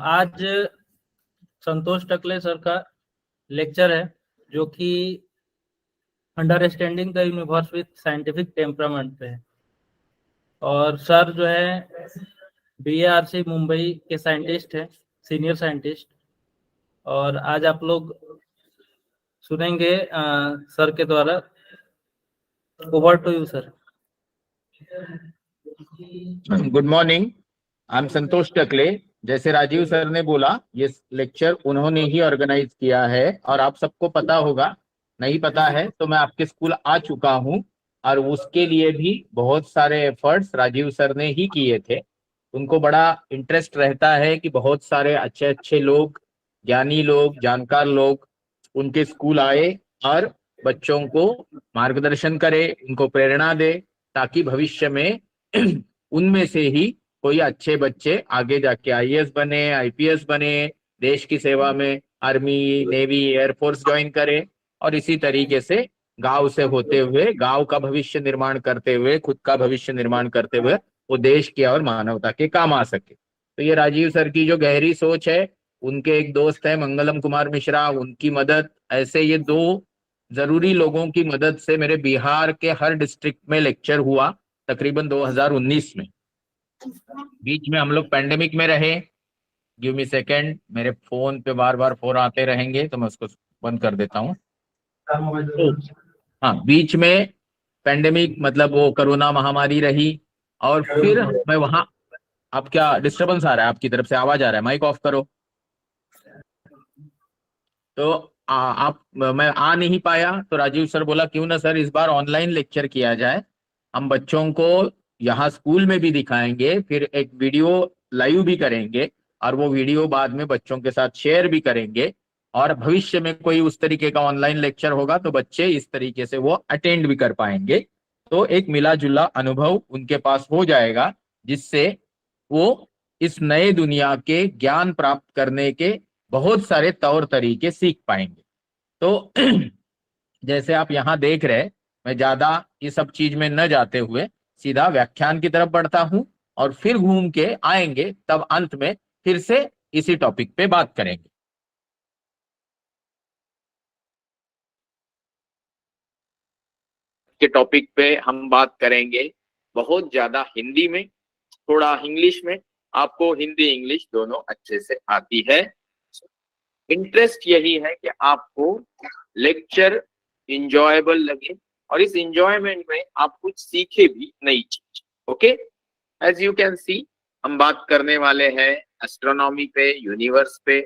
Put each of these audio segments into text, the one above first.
आज संतोष टकले सर का लेक्चर है जो कि understanding the universe with scientific temperament पे है। और सर जो है BARC मुंबई के साइंटिस्ट हैं, सीनियर साइंटिस्ट। और आज आप लोग सुनेंगे सर के द्वारा। Over to you sir. Good morning, I am Santosh Takle. जैसे राजीव सर ने बोला, ये लेक्चर उन्होंने ही ऑर्गेनाइज किया है और आप सबको पता होगा। नहीं पता है तो मैं आपके स्कूल आ चुका हूं और उसके लिए भी बहुत सारे एफर्ट्स राजीव सर ने ही किए थे। उनको बड़ा इंटरेस्ट रहता है कि बहुत सारे अच्छे अच्छे लोग, ज्ञानी लोग, जानकार लोग उनके स्कूल आए और बच्चों को मार्गदर्शन करे, उनको प्रेरणा दे, ताकि भविष्य में उनमें से ही कोई अच्छे बच्चे आगे जाके IAS बने, IPS बने, देश की सेवा में आर्मी, नेवी, एयरफोर्स ज्वाइन करे और इसी तरीके से गांव से होते हुए गांव का भविष्य निर्माण करते हुए, खुद का भविष्य निर्माण करते हुए वो देश के और मानवता के काम आ सके। तो ये राजीव सर की जो गहरी सोच है, उनके एक दोस्त है मंगलम कुमार मिश्रा, उनकी मदद, ऐसे ये दो जरूरी लोगों की मदद से मेरे बिहार के हर डिस्ट्रिक्ट में लेक्चर हुआ तकरीबन 2019 में। बीच में हम लोग पैंडेमिक में रहे। गिव मी सेकेंड, मेरे फोन पे बार बार फोन आते रहेंगे तो मैं उसको बंद कर देता हूँ। हाँ, बीच में पैंडेमिक मतलब वो कोरोना महामारी रही और फिर मैं वहां। अब क्या डिस्टरबेंस आ रहा है आपकी तरफ से? आवाज आ रहा है? माइक ऑफ करो। तो मैं आ नहीं पाया तो राजीव सर बोला क्यों ना सर इस बार ऑनलाइन लेक्चर किया जाए। हम बच्चों को यहाँ स्कूल में भी दिखाएंगे, फिर एक वीडियो लाइव भी करेंगे और वो वीडियो बाद में बच्चों के साथ शेयर भी करेंगे। और भविष्य में कोई उस तरीके का ऑनलाइन लेक्चर होगा तो बच्चे इस तरीके से वो अटेंड भी कर पाएंगे। तो एक मिला जुला अनुभव उनके पास हो जाएगा, जिससे वो इस नए दुनिया के ज्ञान प्राप्त करने के बहुत सारे तौर तरीके सीख पाएंगे। तो जैसे आप यहाँ देख रहे, मैं ज्यादा ये सब चीज में न जाते हुए सीधा व्याख्यान की तरफ बढ़ता हूं और फिर घूम के आएंगे, तब अंत में फिर से इसी टॉपिक पे बात करेंगे। के टॉपिक पे हम बात करेंगे बहुत ज्यादा हिंदी में, थोड़ा इंग्लिश में। आपको हिंदी इंग्लिश दोनों अच्छे से आती है। इंटरेस्ट यही है कि आपको लेक्चर इंजॉयबल लगे और इस इंजॉयमेंट में आप कुछ सीखे भी नई चीज। Okay, as you can see हम बात करने वाले हैं एस्ट्रोनॉमी पे, यूनिवर्स पे,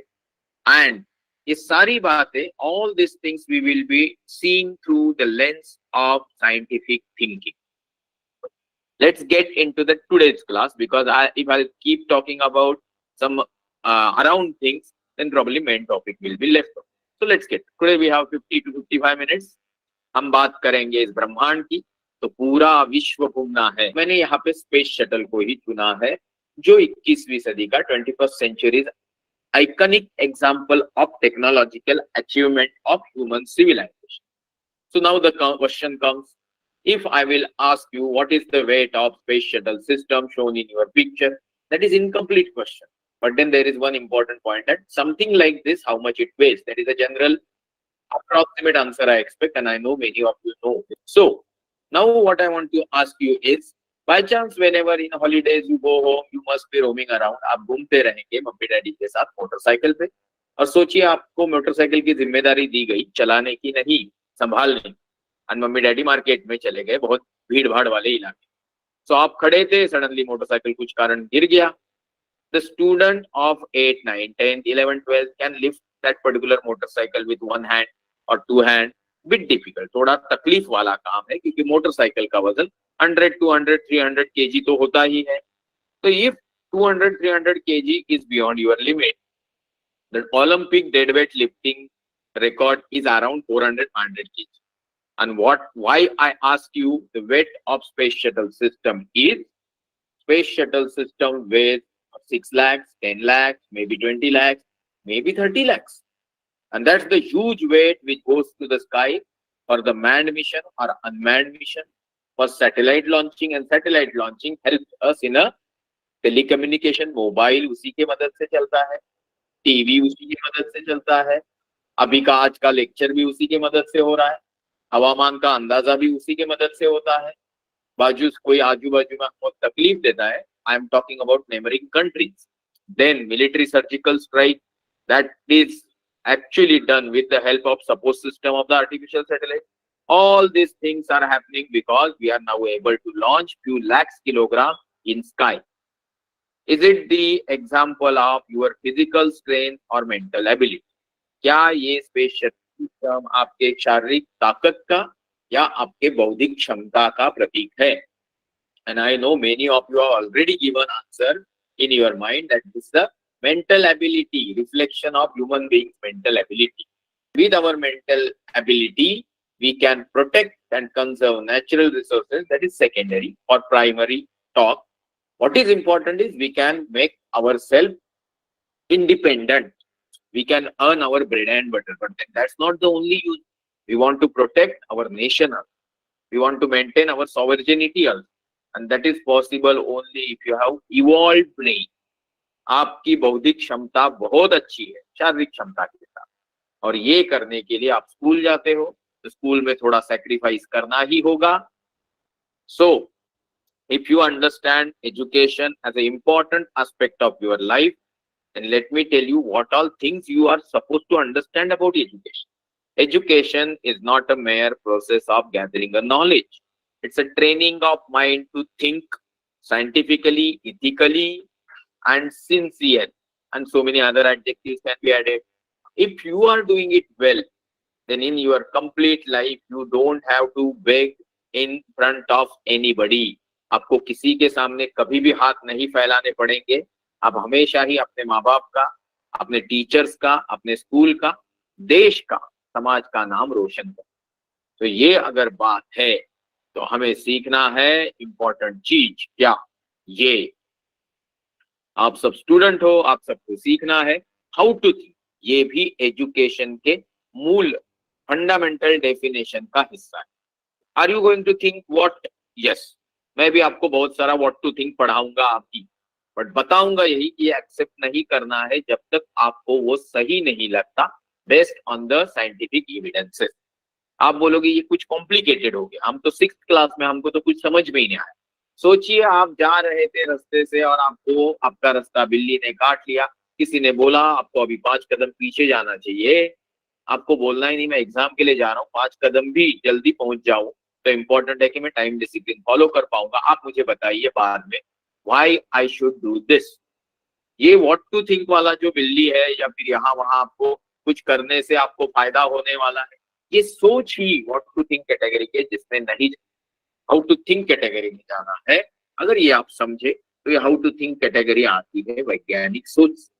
एंड ये सारी बातें, all this things we will be seeing through the lens of scientific thinking. Let's get into the today's class, because if I'll keep talking about some around things, then probably main topic will be left out. So let's get. Today we have 50 to 55 minutes. हम बात करेंगे इस ब्रह्मांड की। तो पूरा विश्व घूमना है। मैंने यहाँ पे स्पेस शटल को ही चुना है, जो 21वीं सदी का 21st century's iconic example of technological achievement of human civilization. So now the question comes. If I will ask you what is the weight of space shuttle system shown in your picture, that is incomplete question. But then there is one important point, that something like this, how much it weighs, that is a general approximate answer I expect, and I know many of you know. So now what I want to ask you is, by chance whenever in holidays you go home, you must be roaming around. आप घूमते रहेंगे mummy daddy के साथ motorcycle पे, और सोचिए आपको motorcycle की जिम्मेदारी दी गई चलाने की नहीं, संभालने। और मम्मी डैडी मार्केट में चले गए, बहुत भीड़ भाड़ वाले इलाके। तो आप खड़े थे, सडनली मोटरसाइकिल कुछ कारण गिर गया। The student of 8, 9, 10, 11, 12 can lift that particular motorcycle with one hand और टू हैंड। बिट डिफिकल्ट, थोड़ा तकलीफ वाला काम है, क्योंकि मोटरसाइकिल का वजन 100, 200, 300 kg तो होता ही है। तो if 200, 300 kg is beyond your limit, the Olympic deadweight lifting record is around 400, 500 kg. And why I ask you the weight of space shuttle system is, space shuttle system weighs 6 lakhs, 10 lakhs, maybe 20 lakhs, maybe 30 lakhs. And that's the huge weight which goes to the sky for the manned mission or unmanned mission, for satellite launching. And satellite launching helps us in a telecommunication, mobile उसी के मदद से चलता है, TV उसी की मदद से चलता है, अभी का आज का लेक्चर भी उसी की मदद से हो रहा है, हवामान का अंदाजा भी उसी के मदद से होता है। बाजू कोई आजू बाजू में हमको तकलीफ देता है, I am talking about neighbouring countries, then military surgical strike, that is actually done with the help of support system of the artificial satellite. All these things are happening because we are now able to launch few lakhs kilogram in sky. Is it the example of your physical strength or mental ability? क्या ये space system आपके शारीरिक ताकत का या आपके बौद्धिक क्षमता का प्रतीक है? And I know many of you have already given answer in your mind that this is the mental ability, reflection of human being's mental ability. With our mental ability, we can protect and conserve natural resources. That is secondary or primary talk. What is important is we can make ourselves independent. We can earn our bread and butter, but that's not the only use. We want to protect our nation. We want to maintain our sovereignty also. And that is possible only if you have evolved brain. आपकी बौद्धिक क्षमता बहुत अच्छी है शारीरिक क्षमता के साथ, और ये करने के लिए आप स्कूल जाते हो तो स्कूल में थोड़ा सैक्रिफाइस करना ही होगा. So if you understand education as a important aspect of your life, then let me tell you what all things you are supposed to understand about education. Education is not a mere process of gathering a knowledge. It's a training of mind to think scientifically, ethically, and sincere, and so many other adjectives can be added. If you are doing it well, then in your complete life you don't have to beg in front of anybody. आपको किसी के सामने कभी भी हाथ नहीं फैलाने पड़ेंगे. आप हमेशा ही अपने माँ बाप का, अपने टीचर्स का, अपने स्कूल का, देश का, समाज का नाम रोशन करें. तो ये अगर बात है तो हमें सीखना है इम्पोर्टेंट चीज. क्या? ये आप सब स्टूडेंट हो, आप सबको सीखना है हाउ टू थिंक. ये भी एजुकेशन के मूल फंडामेंटल डेफिनेशन का हिस्सा है. Are you going to think what? Yes, मैं भी आपको बहुत सारा व्हाट टू थिंक पढ़ाऊंगा आपकी, बट बताऊंगा यही कि एक्सेप्ट नहीं करना है जब तक आपको वो सही नहीं लगता based on the scientific evidences. आप बोलोगे ये कुछ कॉम्प्लिकेटेड हो गया, हम तो 6th क्लास में, हमको तो कुछ समझ में ही नहीं आया. सोचिए आप जा रहे थे रास्ते से और आपको आपका रास्ता बिल्ली ने काट लिया. किसी ने बोला आपको अभी 5 कदम पीछे जाना चाहिए. आपको बोलना ही नहीं मैं एग्जाम के लिए जा रहा हूँ, 5 कदम भी जल्दी पहुंच जाऊं तो इम्पोर्टेंट है कि मैं टाइम डिसिप्लिन फॉलो कर पाऊंगा. आप मुझे बताइए बाद में why I should do this. ये व्हाट टू थिंक वाला जो बिल्ली है या फिर यहाँ वहां आपको कुछ करने से आपको फायदा होने वाला है, ये सोच ही व्हाट टू थिंक कैटेगरी के जिसमें नहीं हाउ टू थिंक कैटेगरी में जाना है. अगर ये आप समझे तो ये हाउ टू थिंक कैटेगरी आती है वैज्ञानिक सोच.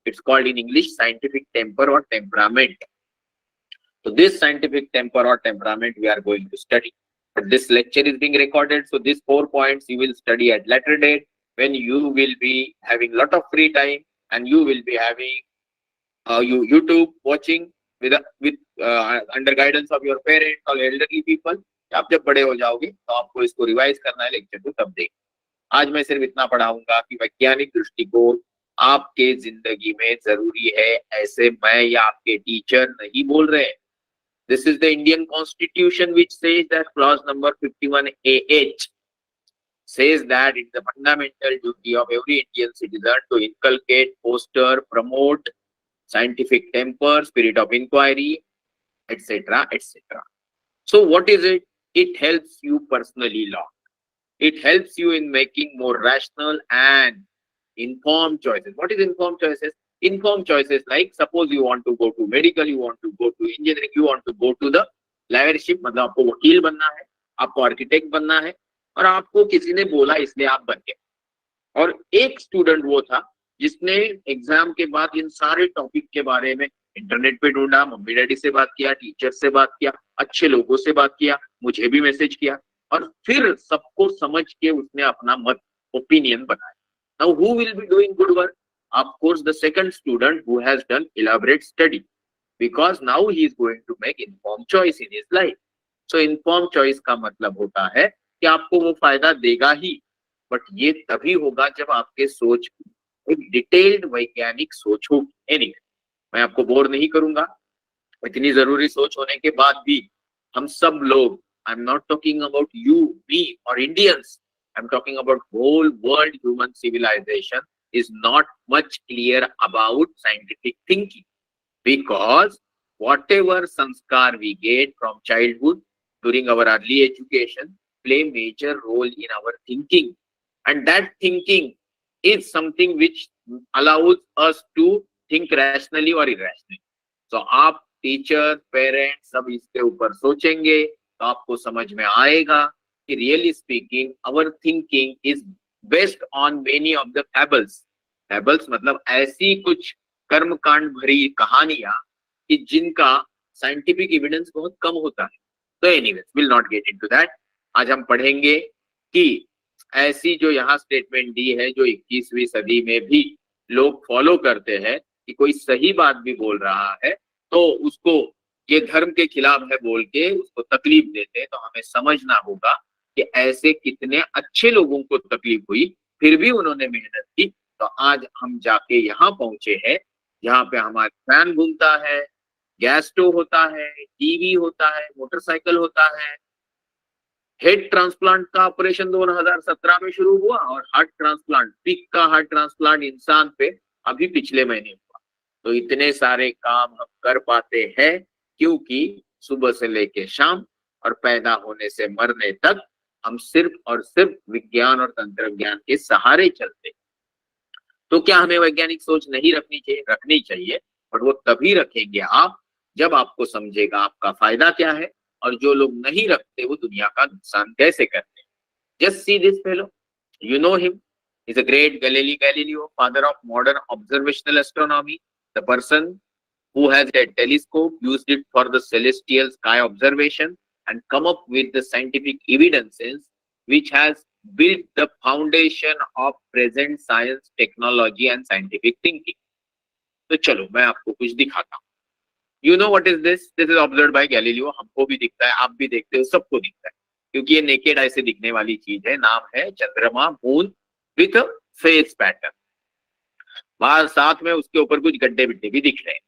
It's called in English scientific temper और temperament. So this scientific temper or temperament we are going to study. But this lecture is being recorded, so these 4 points you will study at later date when you will be having lot of free time and you will be having YouTube watching with under guidance of your parents or elderly people. आप जब बड़े हो जाओगे तो आपको इसको revise करना है लेक्चर को तब देख. आज मैं सिर्फ इतना पढ़ाऊंगा कि वैज्ञानिक दृष्टिकोण आपके जिंदगी में जरूरी है, ऐसे मैं या आपके टीचर नहीं बोल रहे. This is the Indian Constitution which says that clause number 51AH says that it's the fundamental duty of every Indian citizen to inculcate, foster, promote scientific temper, spirit of inquiry, etc., etc. So what is it? It helps you personally a lot. It helps you in making more rational and informed choices. What is informed choices? Informed choices like suppose you want to go to medical, you want to go to engineering, you want to go to the lawyer,ship, मतलब आपको वकील बनना है, आपको architect बनना है और आपको किसी ने बोला इसलिए आप बन गए. और एक स्टूडेंट वो था जिसने एग्जाम के बाद इन सारे टॉपिक के बारे में इंटरनेट पे ढूंढा, मम्मी डैडी से बात किया, टीचर से बात किया, अच्छे लोगों से बात किया, मुझे भी मैसेज किया और फिर सबको समझ के उसने अपना मत ओपिनियन बनाया. Now who will be doing good work? Of course, the second student who has done elaborate study, because now he is going to make informed choice in his life. So informed choice का मतलब होता है कि आपको वो फायदा देगा ही. But ये तभी होगा जब आपके सोच एक डिटेल्ड वैज्ञानिक सोच होगी। एनीवे, मैं आपको बोर नहीं करूंगा। इतनी जरूरी सोच होने के बाद भी हम सब लोग, I am not talking about you, me और Indians, I am talking about whole world human civilization is not much clear about scientific thinking, because whatever sanskar we get from childhood during our early education play major role in our thinking, and that thinking is something which allows us to think rationally or irrationally. So आप teacher, parents सब इसके ऊपर सोचेंगे तो आपको समझ में आएगा कि really speaking our thinking is based on many of the fables. Fables मतलब ऐसी कुछ कर्मकांड भरी कहानियां कि जिनका साइंटिफिक एविडेंस बहुत कम होता है। तो anyways, will not get into that. आज हम पढ़ेंगे कि ऐसी जो यहाँ स्टेटमेंट दी है जो 21वीं सदी में भी लोग फॉलो करते हैं कि कोई सही बात भी बोल रहा है तो उसको ये धर्म के खिलाफ है बोल के उसको तकलीफ देते हैं। तो हमें समझना होगा कि ऐसे कितने अच्छे लोगों को तकलीफ हुई फिर भी उन्होंने मेहनत की। तो आज हम जाके यहाँ पहुंचे हैं जहाँ पे हमारे फैन घूमता है, गैस स्टोव होता है, टीवी होता है, मोटरसाइकिल होता है। हेड ट्रांसप्लांट का ऑपरेशन 2017 में शुरू हुआ और हार्ट ट्रांसप्लांट, पिक का हार्ट ट्रांसप्लांट इंसान पे अभी पिछले महीने हुआ। तो इतने सारे काम हम कर पाते हैं क्योंकि सुबह से लेके शाम और पैदा होने से मरने तक हम सिर्फ और सिर्फ विज्ञान और तंत्र ज्ञान के सहारे चलते। तो क्या हमें वैज्ञानिक सोच नहीं रखनी चाहिए? रखनी चाहिए, और वो तभी रखेंगे आप जब आपको समझेगा आपका फायदा क्या है और जो लोग नहीं रखते वो दुनिया का नुकसान कैसे करते हैं। Just see this fellow, you know him, is a great Galileo, father of modern observational astronomy, the person who has a telescope, used it for the celestial sky observation and come up with the scientific evidences which has built the foundation of present science, technology and scientific thinking. तो चलो मैं आपको कुछ दिखाता हूँ। You know what is this? This is observed by Galileo. हमको भी दिखता है, आप भी देखते हो, सबको दिखता है क्योंकि ये नेकेड आई से दिखने वाली चीज है। नाम है चंद्रमा, moon with a face pattern. बाहर साथ में उसके ऊपर कुछ गड्ढे बिड्ढे भी दिख रहे हैं।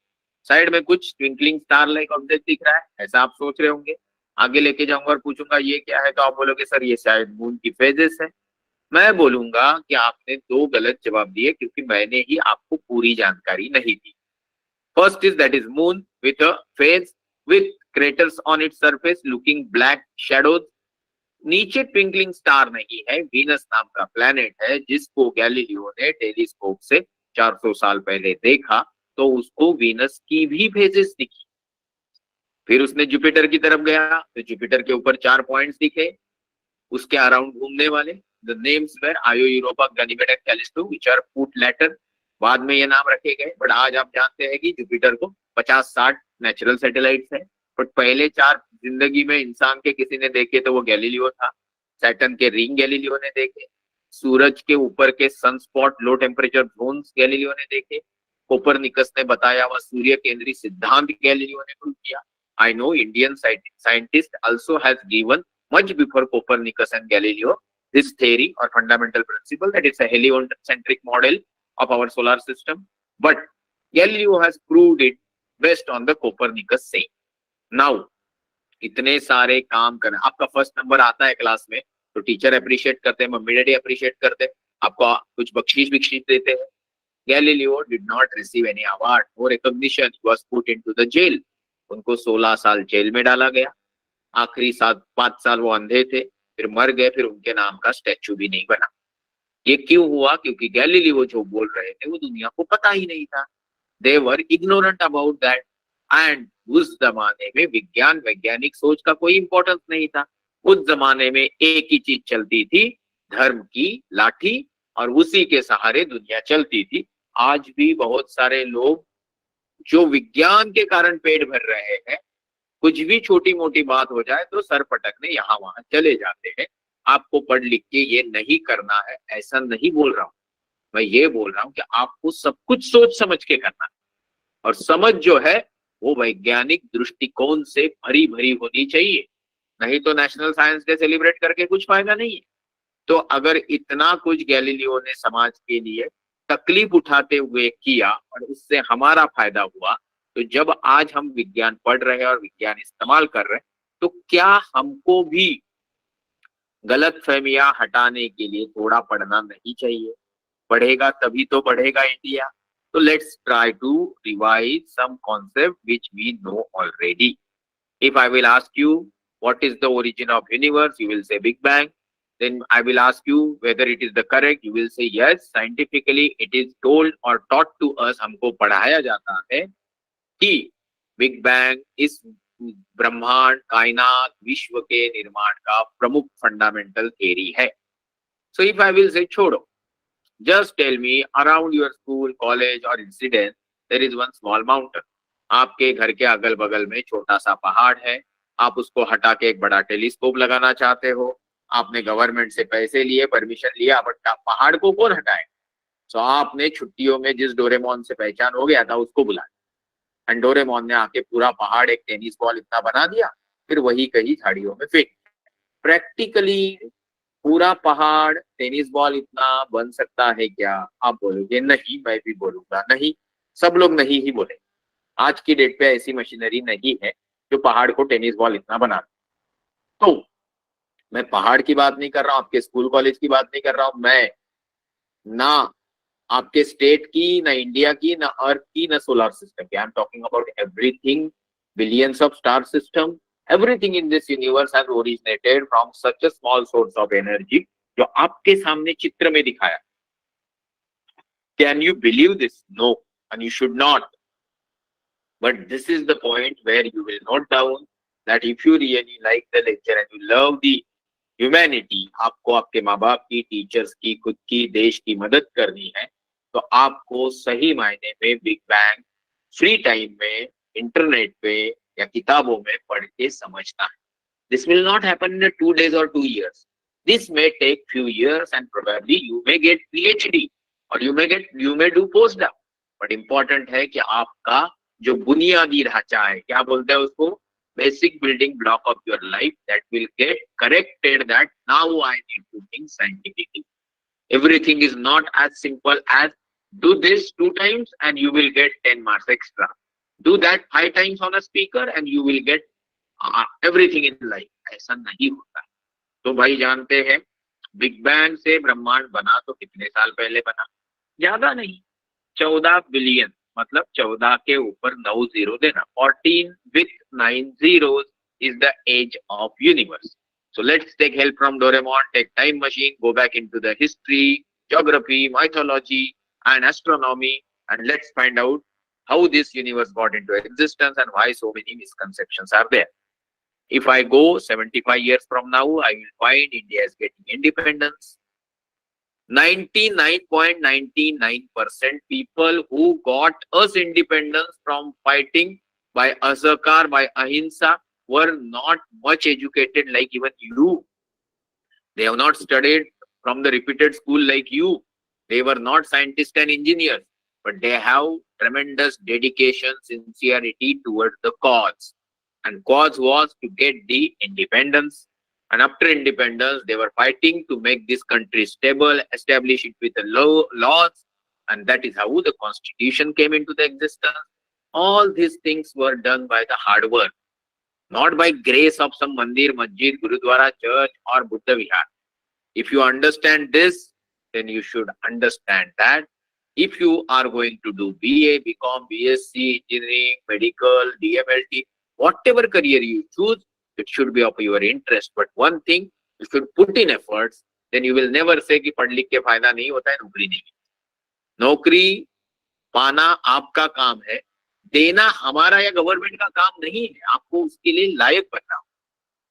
साइड में कुछ ट्विंकलिंग स्टार लाइक ऑब्जेक्ट दिख रहा है, ऐसा आप सोच रहे होंगे। आगे लेके जाऊंगा और पूछूंगा ये क्या है तो आप बोलोगे सर ये शायद मून की फेजेस है। मैं बोलूंगा कि आपने दो गलत जवाब दिए क्योंकि मैंने ही आपको पूरी जानकारी नहीं दी। First is that is moon with a phase with craters on its surface looking black shadows. नीचे ट्विंकलिंग स्टार नहीं है, वीनस नाम का प्लैनेट है जिसको गैलीलियो ने टेलीस्कोप से 400 साल पहले देखा तो उसको वीनस की भी फेजेस दिखी। फिर उसने जुपिटर की तरफ गया तो जुपिटर के ऊपर 4 पॉइंट्स दिखे उसके अराउंड घूमने वाले। The names were Io, Europa, Ganymede and Callisto which are put later. बाद में ये नाम रखे गए, बट आज आप जानते हैं कि जुपिटर को 50-60 नेचुरल सैटेलाइट्स है। बट पहले 4 जिंदगी में इंसान के किसी ने देखे तो वो गैलीलियो था। सैटर्न के रिंग गैलीलियो ने देखे, सूरज के ऊपर के sunspot low temperature zones Galileo ने देखे, कोपरनिकस ने बताया हुआ सूर्य केंद्रीय सिद्धांत गैलीलियो ने प्रूव किया। I know Indian scientist also has given much before Copernicus and Galileo this theory or fundamental principle that it's a heliocentric model of our solar system, but Galileo has proved it based on the Copernicus saying. Now इतने सारे काम कर, आपका first number आता है class में तो teacher appreciate करते हैं, मम्मी डैडी अप्रिशिएट करते हैं, आपको कुछ बख्शीश देते हैं। Galileo did not receive any award or recognition. He was put into the jail. उनको 16 साल जेल में डाला गया। आखिरी 5 साल वो अंधे थे, फिर मर गए, फिर उनके नाम का स्टैचू भी नहीं बना। ये क्यों हुआ? क्योंकि गैलीलियो जो बोल रहे थे वो दुनिया को पता ही नहीं था। दे वर इग्नोरेंट अबाउट दैट। एंड उस जमाने में विज्ञान वैज्ञानिक सोच का कोई इंपॉर्टेंस नहीं था। उस जमाने में एक ही चीज चलती थी, धर्म की लाठी, और उसी के सहारे दुनिया चलती थी। आज भी बहुत सारे लोग जो विज्ञान के कारण पेट भर रहे हैं, कुछ भी छोटी मोटी बात हो जाए तो सर पटकने यहाँ वहां चले जाते हैं। आपको पढ़ लिख के ये नहीं करना है, ऐसा नहीं बोल रहा हूं मैं। ये बोल रहा हूं कि आपको सब कुछ सोच समझ के करना है, और समझ जो है वो वैज्ञानिक दृष्टिकोण से भरी भरी होनी चाहिए। नहीं तो नेशनल साइंस डे सेलिब्रेट करके कुछ फायदा नहीं है। तो अगर इतना कुछ गैलीलियो ने समाज के लिए तकलीफ उठाते हुए किया और उससे हमारा फायदा हुआ, तो जब आज हम विज्ञान पढ़ रहे हैं और विज्ञान इस्तेमाल कर रहे हैं, तो क्या हमको भी गलत फहमियां हटाने के लिए थोड़ा पढ़ना नहीं चाहिए? बढ़ेगा तभी तो बढ़ेगा India. So let's try to revise some concept which we know already. If I will ask you what is the origin of universe, you will say Big Bang. Then I will ask you whether it is the correct, you will say yes. Scientifically it is told or taught to us, हमको पढ़ाया जाता है कि big bang इस ब्रह्मांड, कायनात, विश्व के निर्माण का प्रमुख फंडामेंटल थ्योरी है. So if I will say छोड़ो, just tell me around your school, college or incident there is one small mountain. आपके घर के अगल बगल में छोटा सा पहाड़ है, आप उसको हटा के एक बड़ा टेलीस्कोप लगाना चाहते हो, आपने गवर्नमेंट से पैसे लिए, परमिशन लिया, बट पहाड़ को कौन हटाए? तो आपने छुट्टियों में जिस डोरेमोन से पहचान हो गया था उसको बुलाया, एंड डोरेमोन ने आके पूरा पहाड़ एक टेनिस बॉल इतना बना दिया, फिर वही कहीं झाड़ियों में फेंक. प्रैक्टिकली पूरा पहाड़ टेनिस बॉल इतना बन सकता है क्या? आप बोलोगे नहीं, मैं भी बोलूंगा नहीं, सब लोग नहीं ही बोले. आज की डेट पे ऐसी मशीनरी नहीं है जो पहाड़ को टेनिस बॉल इतना बना दे. तो मैं पहाड़ की बात नहीं कर रहा हूँ, आपके स्कूल कॉलेज की बात नहीं कर रहा हूँ, मैं ना आपके स्टेट की, ना इंडिया की, ना अर्थ की, ना सोलर सिस्टम की. आई am talking about everything, billions of star system. Everything in this universe has originated from such a small source of energy जो आपके सामने चित्र में दिखाया. Can you believe this? No, and you should not. But this is the point where you will note down that if you really like the lecture and you love the humanity, आपको आपके माँ बाप की, teachers की, खुद की, देश की मदद करनी है, तो आपको सही मायने में बिग बैंग फ्री टाइम में इंटरनेट पे या किताबों में पढ़ के समझना है. This will not happen in 2 days or 2 years. This may take few years and probably you may get PhD or you may do postdoc. But important है कि आपका जो बुनियादी ढांचा है, क्या बोलते हैं उसको, basic building block of your life, that will get corrected, that now I need to think scientifically. Everything is not as simple as do this 2 times and you will get 10 marks extra. Do that 5 times on a speaker and you will get everything in life. ऐसा नहीं होता. तो भाई जानते हैं big bang से ब्रह्मांड बना तो कितने साल पहले बना? ज्यादा नहीं, 14 बिलियन, मतलब 14 के ऊपर 9 जीरो देना. 14 with 9 zeros is the age of universe. So let's take help from Doraemon, take time machine, go back into the history, geography, mythology and astronomy, and let's find out how this universe got into existence and why so many misconceptions are there. If I go 75 years from now, I will find India is getting independence. 99.99% people who got us independence from fighting by Asakar, by Ahimsa, were not much educated like even you. They have not studied from the repeated school like you. They were not scientists and engineers, but they have tremendous dedication, sincerity towards the cause. And cause was to get the independence. And after independence, they were fighting to make this country stable, establish it with the laws. And that is how the constitution came into the existence. All these things were done by the hard work, not by grace of some mandir, masjid, gurudwara, church or Buddha vihar. If you understand this, then you should understand that if you are going to do BA, BCom, BSc, engineering, medical, DMLT, whatever career you choose, it should be of your interest. But one thing, you should put in efforts, then you will never say कि पढ़ लिख के फायदा नहीं होता है, नौकरी नहीं. नौकरी पाना आपका काम है, देना हमारा या गवर्नमेंट का काम नहीं है. आपको उसके लिए लायक बनना.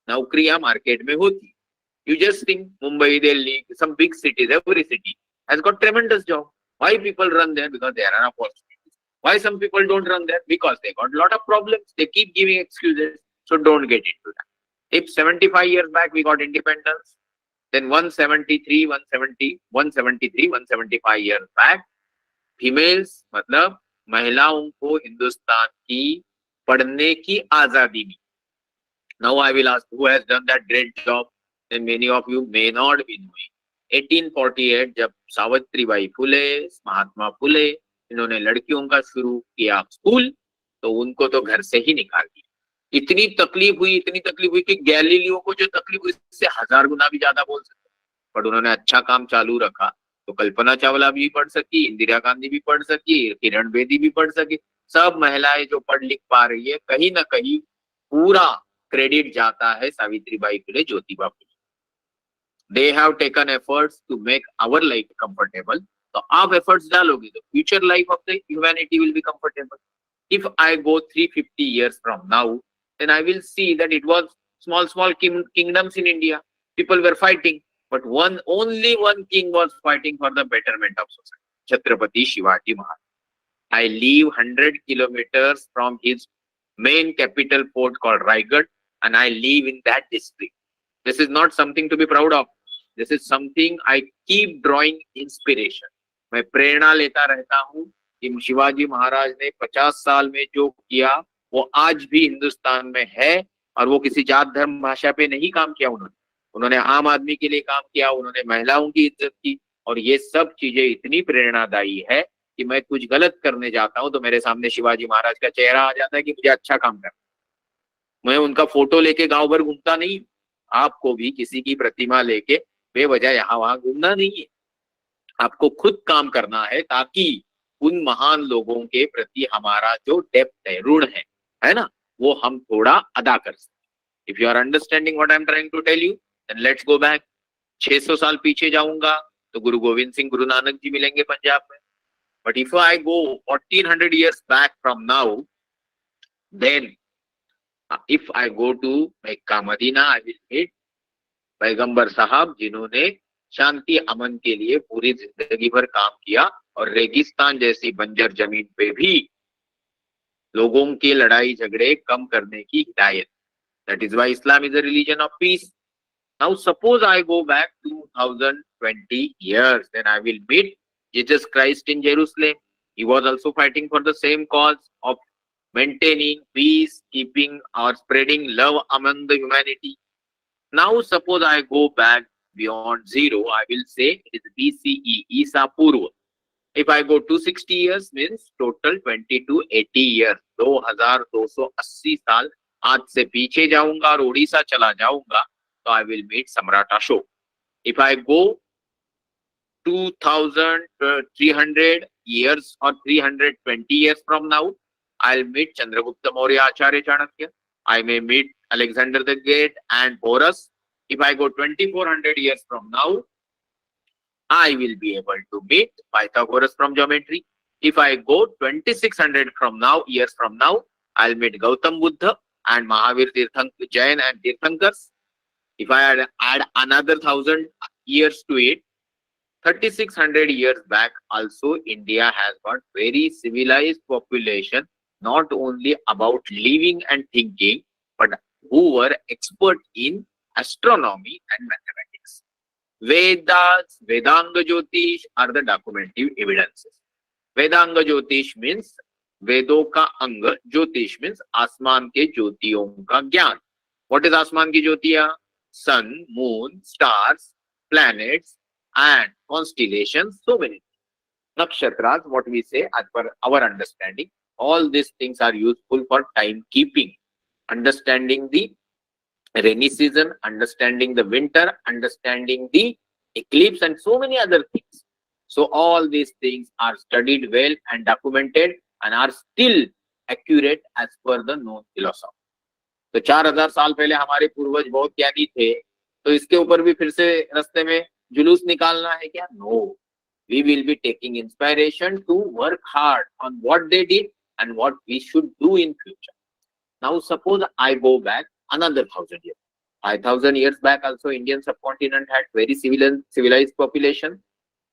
नौकरियां मार्केट में होती. You just think Mumbai, Delhi, some big cities, every city has got tremendous job. Why people run there? Because there are opportunities. Why some people don't run there? Because they got a lot of problems. They keep giving excuses. So don't get into that. If 75 years back we got independence, then 175 years back, females, मतलब महिलाओं को हिंदुस्तान की पढ़ने की आजादी दी. Now I will ask who has done that great job. Then many of you may not be knowing 1848 जब सावित्रीबाई फुले, महात्मा फुले इन्होंने लड़कियों का शुरू किया स्कूल, तो उनको तो घर से ही निकाल दिया। इतनी तकलीफ हुई कि गैलीलियो को जो तकलीफ हुई इससे 1000 गुना भी ज्यादा बोल सकते, पर उन्होंने अच्छा काम चालू रखा तो कल्पना चावला भी पढ़ सकी, इंदिरा गांधी भी पढ़ सकी, किरण बेदी भी पढ़ सकी। सब महिलाएं जो पढ़ लिख पा रही है, कहीं ना कहीं पूरा क्रेडिट जाता है Savitribai Phule, Jyotiba Phule. They have taken efforts to make our life comfortable. तो आप efforts डालोगे तो future life of the humanity will be comfortable. If I go 350 years from now, then I will see that it was small kingdoms in India. People were fighting, but only one king was fighting for the betterment of society. Chhatrapati Shivaji Maharaj. I live 100 kilometers from his main capital fort called Raigad, and I live in that district. This is not something to be proud of. This is something I keep drawing inspiration. मैं प्रेरणा लेता रहता हूँ कि शिवाजी महाराज ने 50 साल में जो किया वो आज भी हिंदुस्तान में है, और वो किसी जात धर्म भाषा पे नहीं काम किया। उन्होंने आम आदमी के लिए काम किया, उन्होंने महिलाओं की इज्जत की, और ये सब चीजें इतनी प्रेरणादायी है कि मैं कुछ गलत करने जाता हूँ तो मेरे सामने शिवाजी महाराज का चेहरा आ जाता है कि मुझे अच्छा काम करना। मैं उनका फोटो लेके गांव भर घूमता नहीं। आपको भी किसी की प्रतिमा लेके बेवजह यहाँ वहां घूमना नहीं है। आपको खुद काम करना है ताकि उन महान लोगों के प्रति हमारा जो डेप्थ है, ऋण है ना, वो हम थोड़ा अदा कर सकें। If you are understanding what I am trying to tell you, then let's go back. 600 साल पीछे जाऊंगा तो गुरु गोविंद सिंह, गुरु नानक जी मिलेंगे पंजाब में। But if I go 1400 years back from now, then if I go to Mecca, Medina, I will meet पैगंबर साहब जिन्होंने शांति अमन के लिए पूरी जिंदगी भर काम किया, और रेगिस्तान जैसी बंजर जमीन पे भी लोगों के लड़ाई झगड़े कम करने की हिदायत। That is why Islam is a religion of peace. Now suppose I go back 2020 years, then I will meet Jesus Christ in Jerusalem. He was also fighting for the same cause of maintaining peace, keeping or spreading love among the humanity. Now suppose I go back beyond zero, I will say it is BCE, Isa Purva. If I go 260 years, means total 2280 years, 2280 साल आज से पीछे जाऊंगा और उड़ीसा चला जाऊंगा तो I will meet सम्राट Ashok. If I go 2300 years or 320 years from now, I'll meet Chandragupta Maurya, Acharya Chanakya. I may meet Alexander the Great and Horus. If I go 2400 years from now, I will be able to meet Pythagoras from geometry. If I go 2600 years from now, I'll meet Gautam Buddha and Mahavir Jain and Tirthankars. If I add another 1000 years to it, 3600 years back also India has got very civilized population, not only about living and thinking, but who were expert in astronomy and mathematics. Vedas, Vedanga Jyotish are the documentive evidences. Vedanga Jyotish means वेदों का अंग, ज्योतिष means आसमान के ज्योतियों का ज्ञान. What is आसमान की ज्योतियां? Sun, moon, stars, planets and constellations, so many nakshatras, what we say as per our understanding. All these things are useful for timekeeping, understanding the rainy season, understanding the winter, understanding the eclipse, and so many other things. So all these things are studied well and documented and are still accurate as per the known philosophy. तो 4000 साल पहले हमारे पूर्वज बहुत ज्ञानी थे, तो इसके ऊपर भी फिर से रास्ते में जुलूस निकालना है क्या? No. We will be taking inspiration to work hard on what they did and what we should do in future. Now suppose I go back another 1000 years. 5000 years back also Indian subcontinent had very civilized population.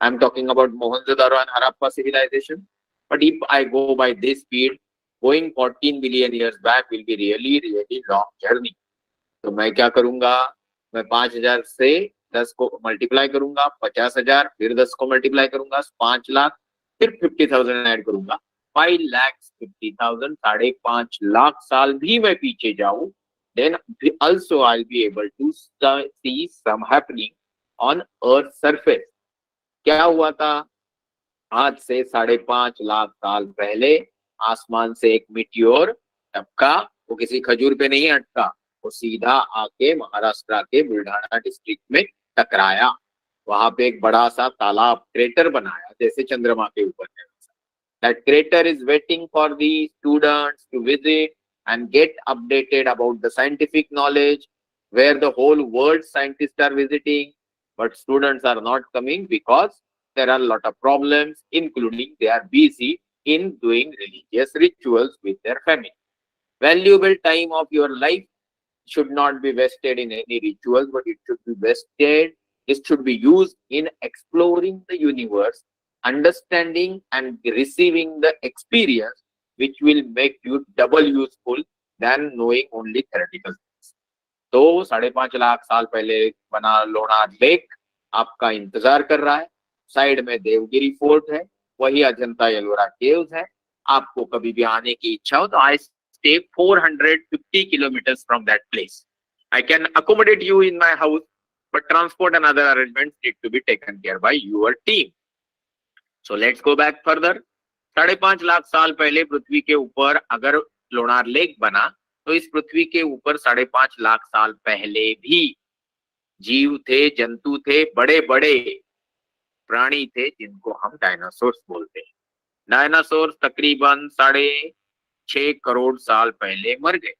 I am talking about Mohenjo-daro and Harappa civilization. But if I go by this speed, going 14 billion years back will be really long journey. तो मैं क्या करूंगा? मैं 5000 से 10 को multiply करूंगा, 50,000, फिर 10 को मल्टीप्लाई करूंगा, 5 लाख, फिर 50,000 ऐड करूंगा, 5,50,000, 5.5 लाख साल भी मैं पीछे जाऊं, then also I'll be able to see some happening on earth surface. क्या हुआ था? आज से 5.5 लाख साल पहले आसमान से एक मीटियोर टपका, वो किसी खजूर पे नहीं अटका, वो सीधा आके महाराष्ट्र के बुल्ढाना डिस्ट्रिक्ट में टकराया। वहां पे एक बड़ा सा तालाब, क्रेटर बनाया, जैसे चंद्रमा के ऊपर है। That crater is waiting for the students to visit and get updated about the scientific knowledge, where the whole world scientists are visiting, but students are not coming because there are a lot of problems, including they are busy in doing religious rituals with their family. Valuable time of your life should not be wasted in any rituals, but it should be wasted, it should be used in exploring the universe, understanding and receiving the experience, which will make you double useful than knowing only theoretical things. तो 5.5 लाख साल पहले बना Lonar lake आपका इंतजार कर रहा है। Side में देवगिरी फोर्ट है, वही अजंता एलोरा केव्स है। आपको कभी भी आने की इच्छा हो तो आई stay 450 kilometers from that place. I can accommodate you in my house, but transport and other arrangements need to be taken care by your team. So let's go back further. 5.5 lakh साल पहले पृथ्वी के ऊपर अगर लोनार लेक बना, तो इस पृथ्वी के ऊपर 5.5 लाख साल पहले भी जीव थे, जंतु थे, बड़े बड़े प्राणी थे, जिनको हम डायनासोर्स बोलते हैं। डायनासोर्स तकरीबन 6.5 करोड़ साल पहले मर गए।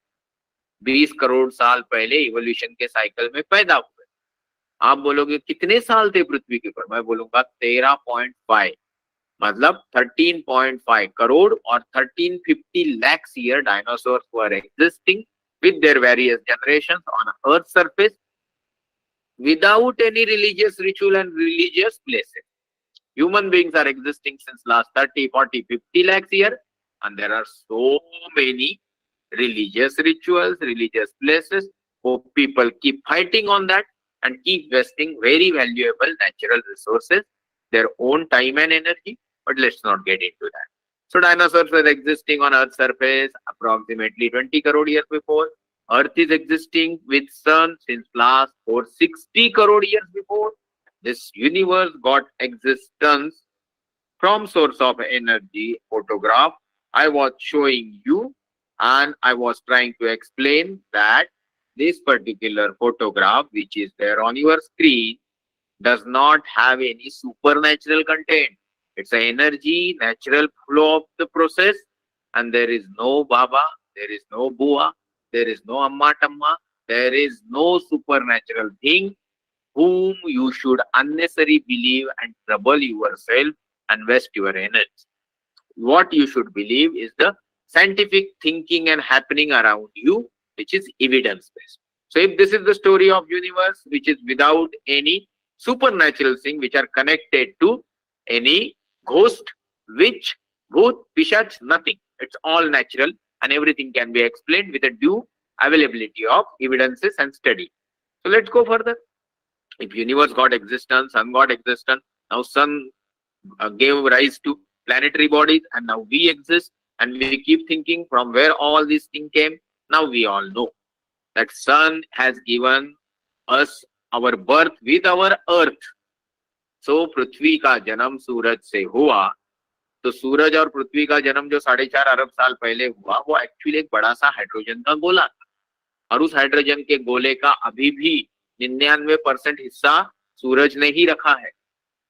20 करोड़ साल पहले इवोल्यूशन के साइकिल में पैदा हुए। आप बोलोगे कितने साल थे पृथ्वी के ऊपर? मैं बोलूंगा 13.5, मतलब 13.5 करोड़ और 1350 lakhs year dinosaurs were existing with their various generations on earth surface without any religious ritual and religious places. Human beings are existing since last 30, 40, 50 lakhs year, and there are so many religious rituals, religious places. So people keep fighting on that and keep wasting very valuable natural resources, their own time and energy. But let's not get into that. So dinosaurs were existing on Earth's surface approximately 20 crore years before. Earth is existing with sun since last 460 crore years before. This universe got existence from source of energy photograph I was showing you, and I was trying to explain that this particular photograph which is there on your screen does not have any supernatural content. It's an energy, natural flow of the process, and there is no Baba, there is no Bua, there is no Amma Tamma, there is no supernatural thing whom you should unnecessarily believe and trouble yourself and waste your energy. What you should believe is the scientific thinking and happening around you, which is evidence-based. So if this is the story of universe, which is without any supernatural thing which are connected to any ghost, witch, bhoot, pishach, nothing. It's all natural and everything can be explained with a due availability of evidences and study. So let's go further. If universe got existence, sun got existence, now sun gave rise to planetary bodies, and now we exist, and we keep thinking from where all these things came. Now we all know that sun has given us our birth with our earth. So पृथ्वी का जन्म सूरज से हुआ, तो सूरज और पृथ्वी का जन्म जो 4.5 अरब साल पहले हुआ, वो एक्चुअली एक बड़ा सा हाइड्रोजन का गोला था, और उस हाइड्रोजन के गोले का अभी भी 99% हिस्सा सूरज ने ही रखा है,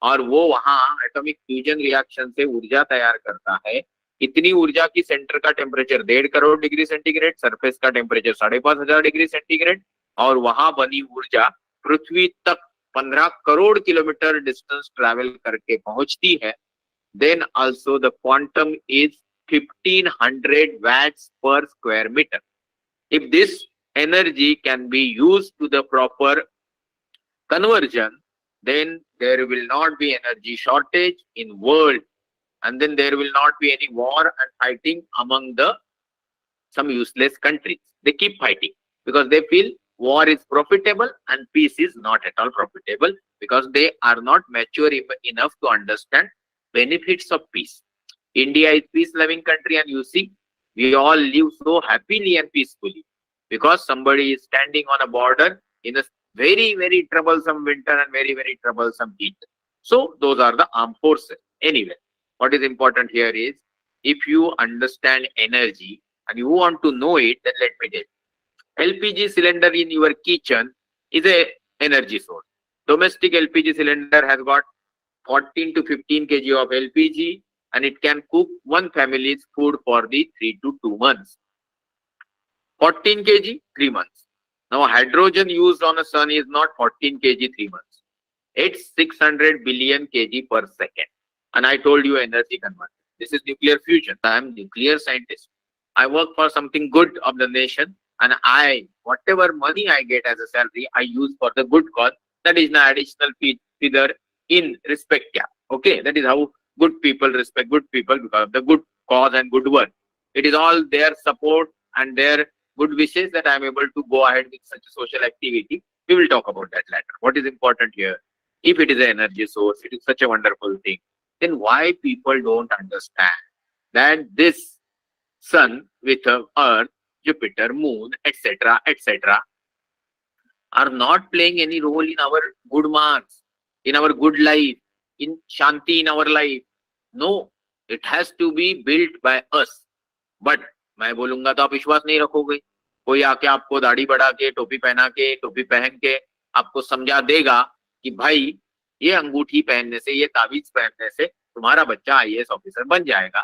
और वो वहां एटॉमिक फ्यूजन रिएक्शन से ऊर्जा तैयार करता है। इतनी ऊर्जा की सेंटर का temperature 1.5 crore degree centigrade, surface का टेम्परेचर 5,500 डिग्री सेंटीग्रेड, और वहां बनी ऊर्जा पृथ्वी तक 15 करोड़ किलोमीटर डिस्टेंस ट्रैवल करके पहुंचती है। Then also the quantum is 1500 watts per square meter. If this energy can be used to the proper conversion, then there will not be energy shortage in world, and then there will not be any war and fighting among some useless countries. They keep fighting because they feel war is profitable and peace is not at all profitable, because they are not mature enough to understand benefits of peace. India is peace-loving country, and you see, we all live so happily and peacefully because somebody is standing on a border in a very troublesome winter and very troublesome heat. So those are the armed forces. Anyway, what is important here is, if you understand energy and you want to know it, then let me tell you. LPG cylinder in your kitchen is a energy source. Domestic LPG cylinder has got 14 to 15 kg of LPG, and it can cook one family's food for the 3 to 2 months. 14 kg, 3 months. Now, hydrogen used on a sun is not 14 kg, 3 months. It's 600 billion kg per second. And I told you energy conversion. This is nuclear fusion. I am nuclear scientist. I work for something good of the nation, and whatever money I get as a salary, I use for the good cause. That is an additional feather in respect. Okay, that is how good people respect good people, because of the good cause and good work. It is all their support and their good wishes that I am able to go ahead with such a social activity. We will talk about that later. What is important here? If it is an energy source, it is such a wonderful thing. Then why people don't understand that this sun with Earth, Jupiter, Moon, etc., are not playing any role in our good marks, in our good life, in Shanti in our life? No, it has to be built by us. But मैं बोलूंगा तो आप विश्वास नहीं रखोगे. कोई आके आपको दाढ़ी बढ़ा के, टोपी पहन के आपको समझा देगा कि भाई ये अंगूठी पहनने से, ये ताबीज पहनने से तुम्हारा बच्चा IAS ऑफिसर बन जाएगा.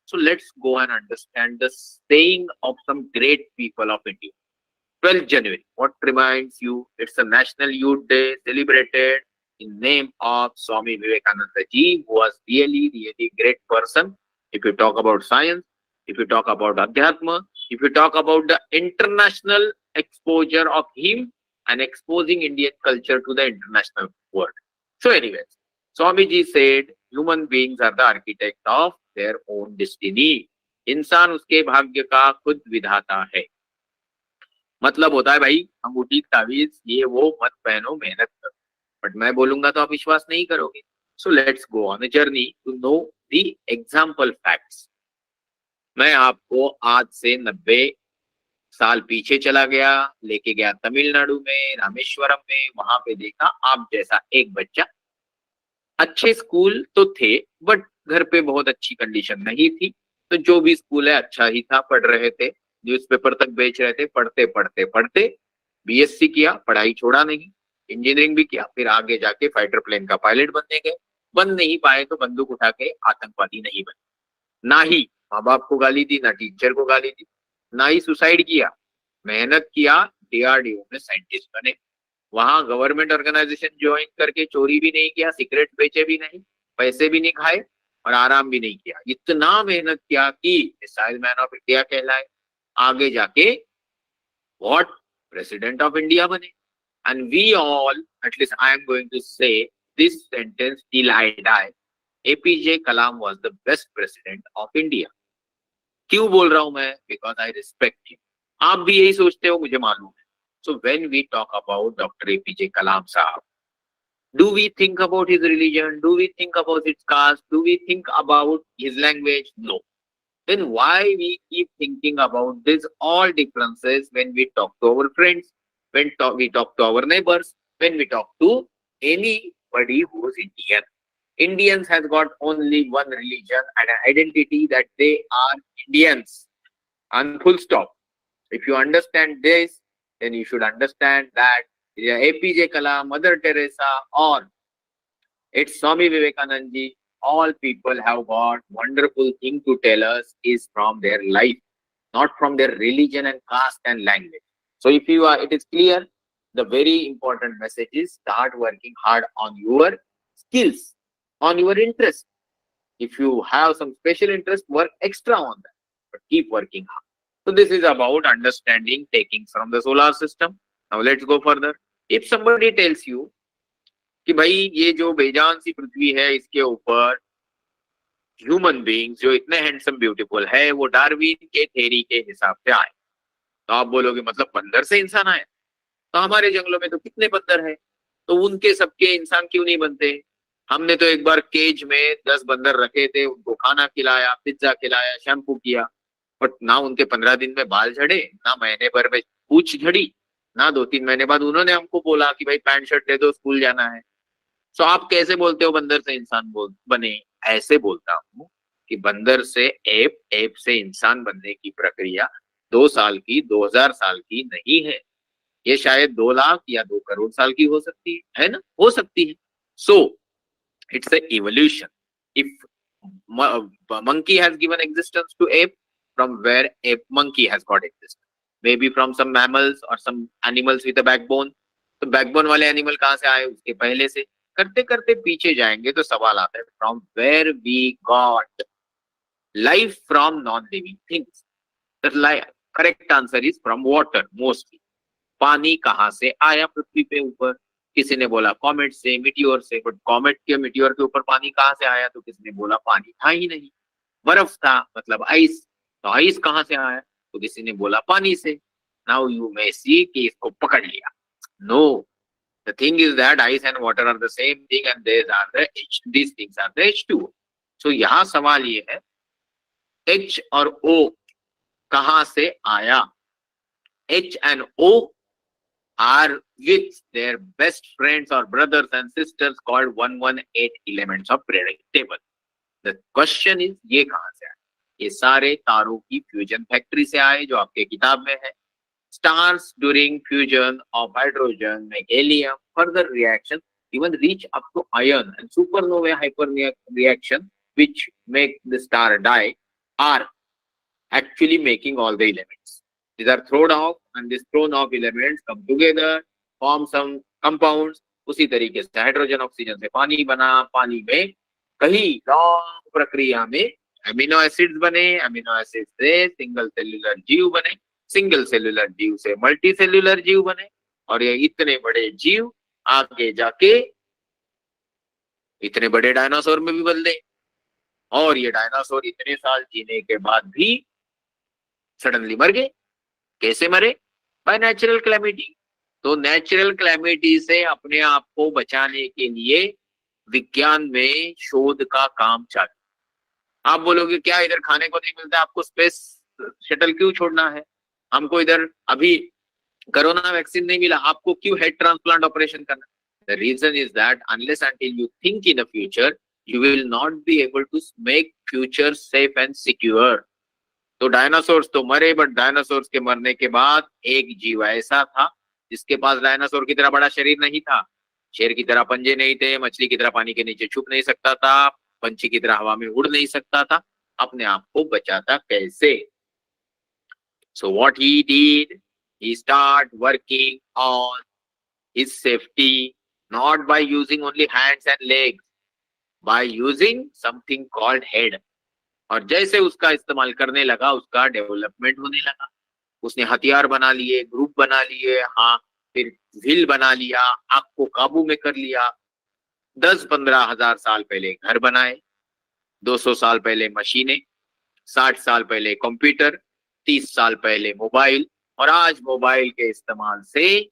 So let's go and understand the saying of some great people of India. 12th January, what reminds you? It's a National Youth Day celebrated in name of Swami Vivekananda ji, who was really great person. If you talk about science, if you talk about Adhyatma, if you talk about the international exposure of him and exposing Indian culture to the international world. So anyways, Swamiji said, human beings are the architect of their own destiny. इंसान उसके भाग्य का खुद विधाता है. मतलब होता है भाई, अंगूठी ताबीज ये वो मत पहनो, मेहनत करो. बट मैं बोलूंगा तो आप विश्वास नहीं करोगे. So let's go on a journey to know the example facts. मैं आपको आज से 90 साल पीछे चला गया, लेके गया तमिलनाडु में, रामेश्वरम में. वहां पे देखा आप जैसा एक बच्चा. अच्छे स्कूल तो थे, बट घर पे बहुत अच्छी कंडीशन नहीं थी. तो जो भी स्कूल है अच्छा ही था, पढ़ रहे थे, न्यूज़पेपर तक बेच रहे थे. पढ़ते BSc किया, पढ़ाई छोड़ा नहीं, इंजीनियरिंग भी किया. फिर आगे जाके फाइटर प्लेन का पायलट बनने गए. बन नहीं पाए तो बंदूक उठा के आतंकवादी नहीं बने. ना ही माँ बाप को गाली दी, ना टीचर को गाली दी, ना ही सुसाइड किया. मेहनत किया, DRDO में साइंटिस्ट बने. वहां गवर्नमेंट ऑर्गेनाइजेशन ज्वाइन करके चोरी भी नहीं किया, सिगरेट बेचे भी नहीं, पैसे भी नहीं खाए और आराम भी नहीं किया. इतना मेहनत किया कि मिसाइल मैन ऑफ इंडिया कहलाए. आगे जाके व्हाट, प्रेसिडेंट ऑफ इंडिया बने. And we all, at least I am going to say this sentence till I die, APJ Kalam was the best president of India. क्यों बोल रहा हूं मैं? Because I respect him. आप भी यही सोचते हो, मुझे मालूम है. So when we talk about Dr. APJ Kalam Sahab, do we think about his religion? Do we think about his caste? Do we think about his language? No. Then why we keep thinking about these all differences when we talk to our friends, when we talk to our neighbors, when we talk to anybody who is Indian? Indians has got only one religion and an identity, that they are Indians. And full stop. If you understand this, then you should understand that APJ Kalam, Mother Teresa, or it's Swami Vivekananda ji, all people have got wonderful thing to tell us is from their life, not from their religion and caste and language. So if you are, it is clear, the very important message is start working hard on your skills, on your interest. If you have some special interest, work extra on that, but keep working hard. So this is about understanding takings from the solar system. Now let's go further. If somebody tells you कि भाई ये जो बेजान सी पृथ्वी है, इसके ऊपर human beings जो इतने हैंडसम ब्यूटीफुल है, वो डार्विन के थ्योरी के हिसाब से आए, तो आप बोलोगे मतलब बंदर से इंसान आए? तो हमारे जंगलों में तो कितने बंदर हैं, तो उनके सबके इंसान क्यों नहीं बनते? हमने तो एक बार केज में 10 बंदर रखे थे, उनको खाना खिलाया, पिज्जा खिलाया, शैम्पू किया, बट ना उनके 15 दिन में बाल झड़े, ना महीने भर में पूंछ झड़ी. ना 2-3 महीने बाद उन्होंने हमको बोला कि भाई पैंट शर्ट दे दो, स्कूल जाना है। सो आप कैसे बोलते हो बंदर से इंसान बने? ऐसे बोलता हूँ कि बंदर से एप, एप से इंसान बनने की प्रक्रिया 2 साल की, 2000 साल की नहीं है। ये शायद 2 लाख या 2 करोड़ साल की हो सकती है ना? हो सकती है। So it's a evolution. If monkey has given existence to ape, from where ape monkey has got existence, maybe from some mammals or some animals with a backbone। तो बैकबोन वाले एनिमल कहाँ से आए? उसके पहले से। करते करते पीछे जाएंगे तो सवाल आता है, from where we got life from non living things. Correct answer is from water mostly. पानी कहाँ से आया पृथ्वी पे ऊपर? किसी ने बोला कॉमेट से, मिटियोर से, बट कॉमेट के मिटियोर के ऊपर पानी कहाँ से आया? तो किसी ने बोला पानी था ही नहीं, बर्फ था, मतलब आइस। तो आइस कहाँ से आया? तो किसी ने बोला पानी से। नाउ यू मे सी कि इसको पकड़ लिया। No, the thing is that ice and water are the same thing and these things are the H2O। So यहाँ सवाल ये है, H और O कहाँ से आया? H and O are with their best friends or brothers and sisters called 118 elements of periodic table। The question is, ये कहाँ से आए? ये सारे तारों की फ्यूजन फैक्ट्री से आए, जो आपके किताब में है। Stars during fusion of hydrogen make helium, further reaction even reach up to iron, and supernova hyper reaction which make the star die are actually making all the elements। These are thrown off and these thrown off elements come together, form some compounds। उसी तरीके से hydrogen oxygen से पानी बना, पानी में कहीं long प्रक्रिया में अमीनो एसिड्स बने, अमीनो एसिड से सिंगल सेल्यूलर जीव बने, सिंगल सेल्यूलर जीव से मल्टी सेल्यूलर जीव बने, और ये इतने बड़े जीव आगे जाके इतने बड़े डायनासोर में भी बदले। और ये डायनासोर इतने साल जीने के बाद भी सडनली मर गए। कैसे मरे? By natural calamity. तो नेचुरल क्लैमिटी से अपने आप को बचाने के लिए विज्ञान में शोध का काम चालू। आप बोलोगे क्या इधर खाने को नहीं मिलता, आपको स्पेस शटल क्यों छोड़ना है? हमको इधर अभी कोरोना वैक्सीन नहीं मिला, आपको क्यों हेड ट्रांसप्लांट ऑपरेशन करना? The reason is that unless until you think in the future you will not be able to make future safe and secure. तो डायनासोर्स तो मरे, बट डायनासोर्स के मरने के बाद एक जीव ऐसा था जिसके पास डायनासोर की तरह बड़ा शरीर नहीं था, शेर की तरह पंजे नहीं थे, मछली की तरह पानी के नीचे छुप नहीं सकता था, पंछी की तरह हवा में उड़ नहीं सकता था। अपने आप को बचाता कैसे? So what he did, he started working on his safety, not by using only hands and legs, by using something called head। और जैसे उसका इस्तेमाल करने लगा, उसका डेवलपमेंट होने लगा। उसने हथियार बना लिए, ग्रुप बना लिए, हाँ, फिर व्हील बना लिया, आग को काबू में कर लिया। 10-15 हजार साल पहले घर बनाए, 200 साल पहले मशीनें, 60 साल पहले कंप्यूटर, 30 साल पहले मोबाइल, और आज मोबाइल के इस्तेमाल से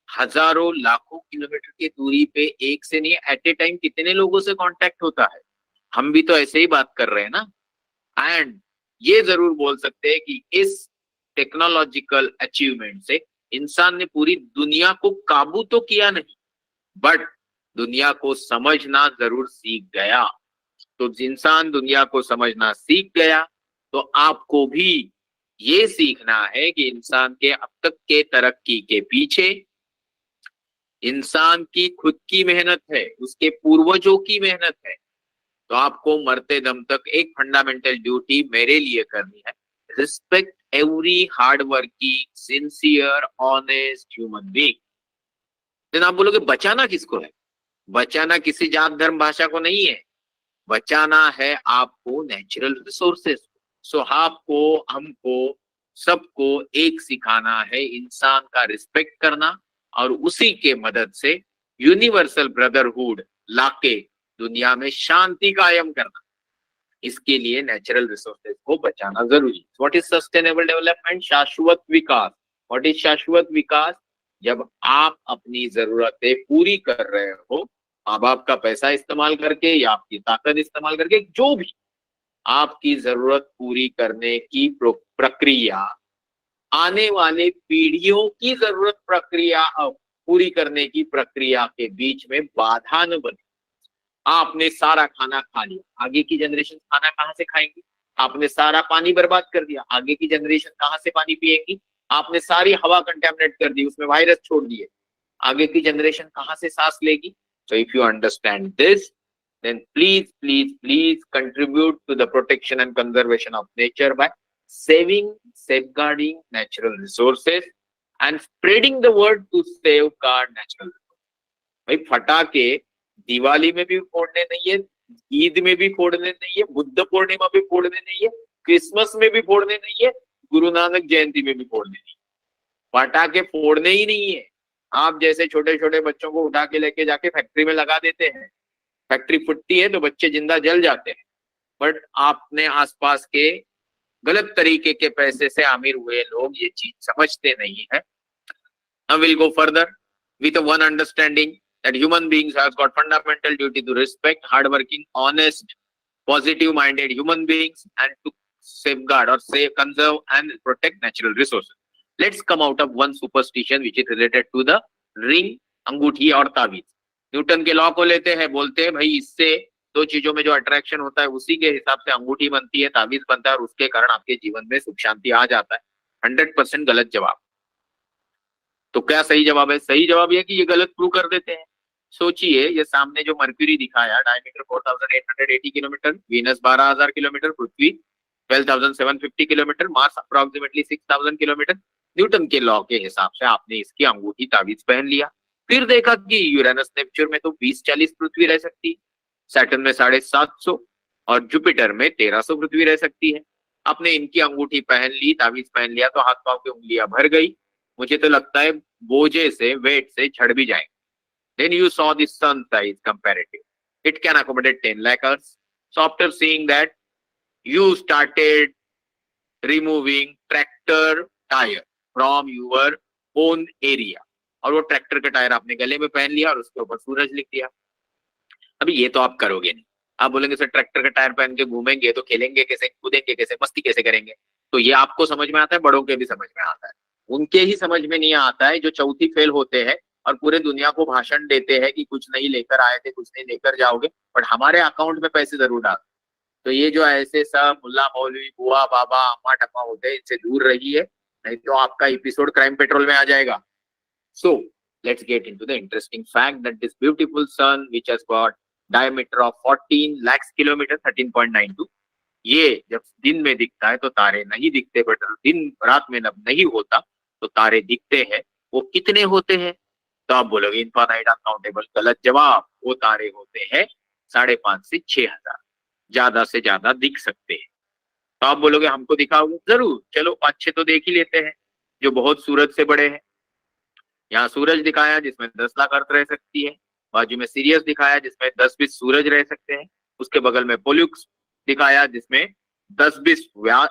हजारों लाखों किलोमीटर की दूरी पे एक से नहीं, एट ए टाइम कितने लोगों से कांटेक्ट होता है। हम भी तो ऐसे ही बात कर रहे हैं ना। एंड ये जरूर बोल सकते हैं कि इस टेक्नोलॉजिकल अचीवमेंट से इंसान ने पूरी दुनिया को काबू तो किया नहीं, बट दुनिया को समझना जरूर सीख गया। तो इंसान दुनिया को समझना सीख गया, तो आपको भी ये सीखना है कि इंसान के अब तक के तरक्की के पीछे इंसान की खुद की मेहनत है, उसके पूर्वजों की मेहनत है। तो आपको मरते दम तक एक फंडामेंटल ड्यूटी मेरे लिए करनी है, respect every hard working sincere honest human being. लेकिन आप बोलोगे बचाना किसको है? बचाना किसी जात धर्म भाषा को नहीं है, बचाना है आपको नेचुरल रिसोर्सेस। सो आपको, हमको, सबको एक सिखाना है इंसान का रिस्पेक्ट करना, और उसी के मदद से यूनिवर्सल ब्रदरहुड लाके दुनिया में शांति कायम करना। इसके लिए नेचुरल रिसोर्सेज को बचाना जरूरी। What is sustainable development? शाश्वत विकास। व्हाट इज शाश्वत विकास? जब आप अपनी जरूरतें पूरी कर रहे हो, माँ बाप का पैसा इस्तेमाल करके या आपकी ताकत इस्तेमाल करके, जो भी आपकी जरूरत पूरी करने की प्रक्रिया आने वाले पीढ़ियों की जरूरत प्रक्रिया पूरी करने की प्रक्रिया के बीच में बाधा न बने। आपने सारा खाना खा लिया, आगे की जनरेशन खाना कहाँ से खाएंगी? आपने सारा पानी बर्बाद कर दिया, आगे की जनरेशन कहाँ से पानी पिएगी? आपने सारी हवा कंटेमिनेट कर दी, उसमें वायरस छोड़ दिए, आगे की जनरेशन कहाँ से सांस लेगी? So if you understand this, then please contribute to the protection and conservation of nature by saving, safeguarding natural resources and spreading the word to safeguard natural resources. भाई फटाके दिवाली में भी फोड़ने नहीं है, ईद में भी फोड़ने नहीं है, बुद्ध पूर्णिमा भी फोड़ने नहीं है, क्रिसमस में भी फोड़ने नहीं है, गुरु नानक जयंती में भी फोड़ने नहीं है। पटाखे फोड़ने ही नहीं है। आप जैसे छोटे छोटे बच्चों को उठा के लेके जाके फैक्ट्री में लगा देते हैं, फैक्ट्री फुटती है तो बच्चे जिंदा जल जाते हैं, बट आपने आसपास के गलत तरीके के पैसे से अमीर हुए लोग ये चीज समझते नहीं है। Now we'll go further with one understanding that human beings have got fundamental duty to respect hardworking, honest, positive-minded human beings and to safeguard or save, conserve and protect natural resources. Let's come out of one superstition which is related to the ring, अंगूठी और ताबीज। Newton के law को लेते हैं, बोलते हैं भाई इससे दो चीजों में जो अट्रैक्शन होता है उसी के हिसाब से अंगूठी बनती है, ताबीज बनता है और उसके कारण आपके जीवन में सुख शांति आ जाता है। 100% गलत जवाब। तो क्या सही जवाब है? सही जवाब यह कि ये गलत प्रूव कर देते हैं। सोचिए, ये सामने जो मर्क्यूरी दिखाया डायमीटर 4880 किलोमीटर, वीनस 12000 किलोमीटर, पृथ्वी 12750 kilometre, Mars approximately 6000 kilometre. Newton के लॉ के हिसाब से आपने इसकी अंगूठी ताबीज पहन लिया, फिर देखा कि यूरेनस नेपच्यून में तो 20-40 पृथ्वी रह सकती है, सैटर्न में 750 और जुपिटर में 1300 पृथ्वी रह सकती है। आपने इनकी अंगूठी पहन ली, ताबीज पहन लिया तो हाथ पांव की उंगलियां भर गई, मुझे तो लगता है बोझे से, वेट से झड़ भी जाएंगे। Then you saw the sun size comparative. It can accommodate 10 lakh Earths. So after seeing that, you started removing tractor tire from your own area. और वो ट्रैक्टर का टायर आपने गले में पहन लिया और उसके ऊपर सूरज लिख दिया। अभी ये तो आप करोगे नहीं। आप बोलेंगे सर ट्रैक्टर का टायर पहन के घूमेंगे तो खेलेंगे कैसे, कूदेंगे कैसे, मस्ती कैसे करेंगे? तो ये आपको समझ में आता है, बड़ों के भी समझ में आता है। उनके ही समझ में नहीं आता है जो चौथी फेल होते हैं और पूरे दुनिया को भाषण देते हैं कि कुछ नहीं लेकर आए थे, कुछ नहीं लेकर जाओगे, बट हमारे अकाउंट में पैसे जरूर डाल। तो ये जो ऐसे सब मुल्ला मौलवी बुआ बाबा अम्मा टप्पा होते हैं, इनसे दूर रहिए, नहीं तो आपका एपिसोड क्राइम पेट्रोल में आ जाएगा। So let's get into the interesting fact that this beautiful sun which has got diameter of 14 lakhs kilometer 13.92, ये जब दिन में दिखता है तो तारे नहीं दिखते, बट दिन रात में जब नहीं होता तो तारे दिखते हैं। वो कितने होते हैं? तो आप बोलोगे इनफाइनाइट अनकाउंटेबल। गलत जवाब। वो तारे होते हैं 5,500 से 6,000, ज्यादा से ज्यादा दिख सकते हैं। तो आप बोलोगे हमको दिखाओगे, जरूर, चलो 5-6 तो देख ही लेते हैं जो बहुत सूरज से बड़े हैं। यहाँ सूरज दिखाया जिसमें 10 लाख अर्थ रह सकती है, बाजू में सीरियस दिखाया जिसमें 10-20 सूरज रह सकते हैं, उसके बगल में पोल्यूक्स दिखाया जिसमें 10-20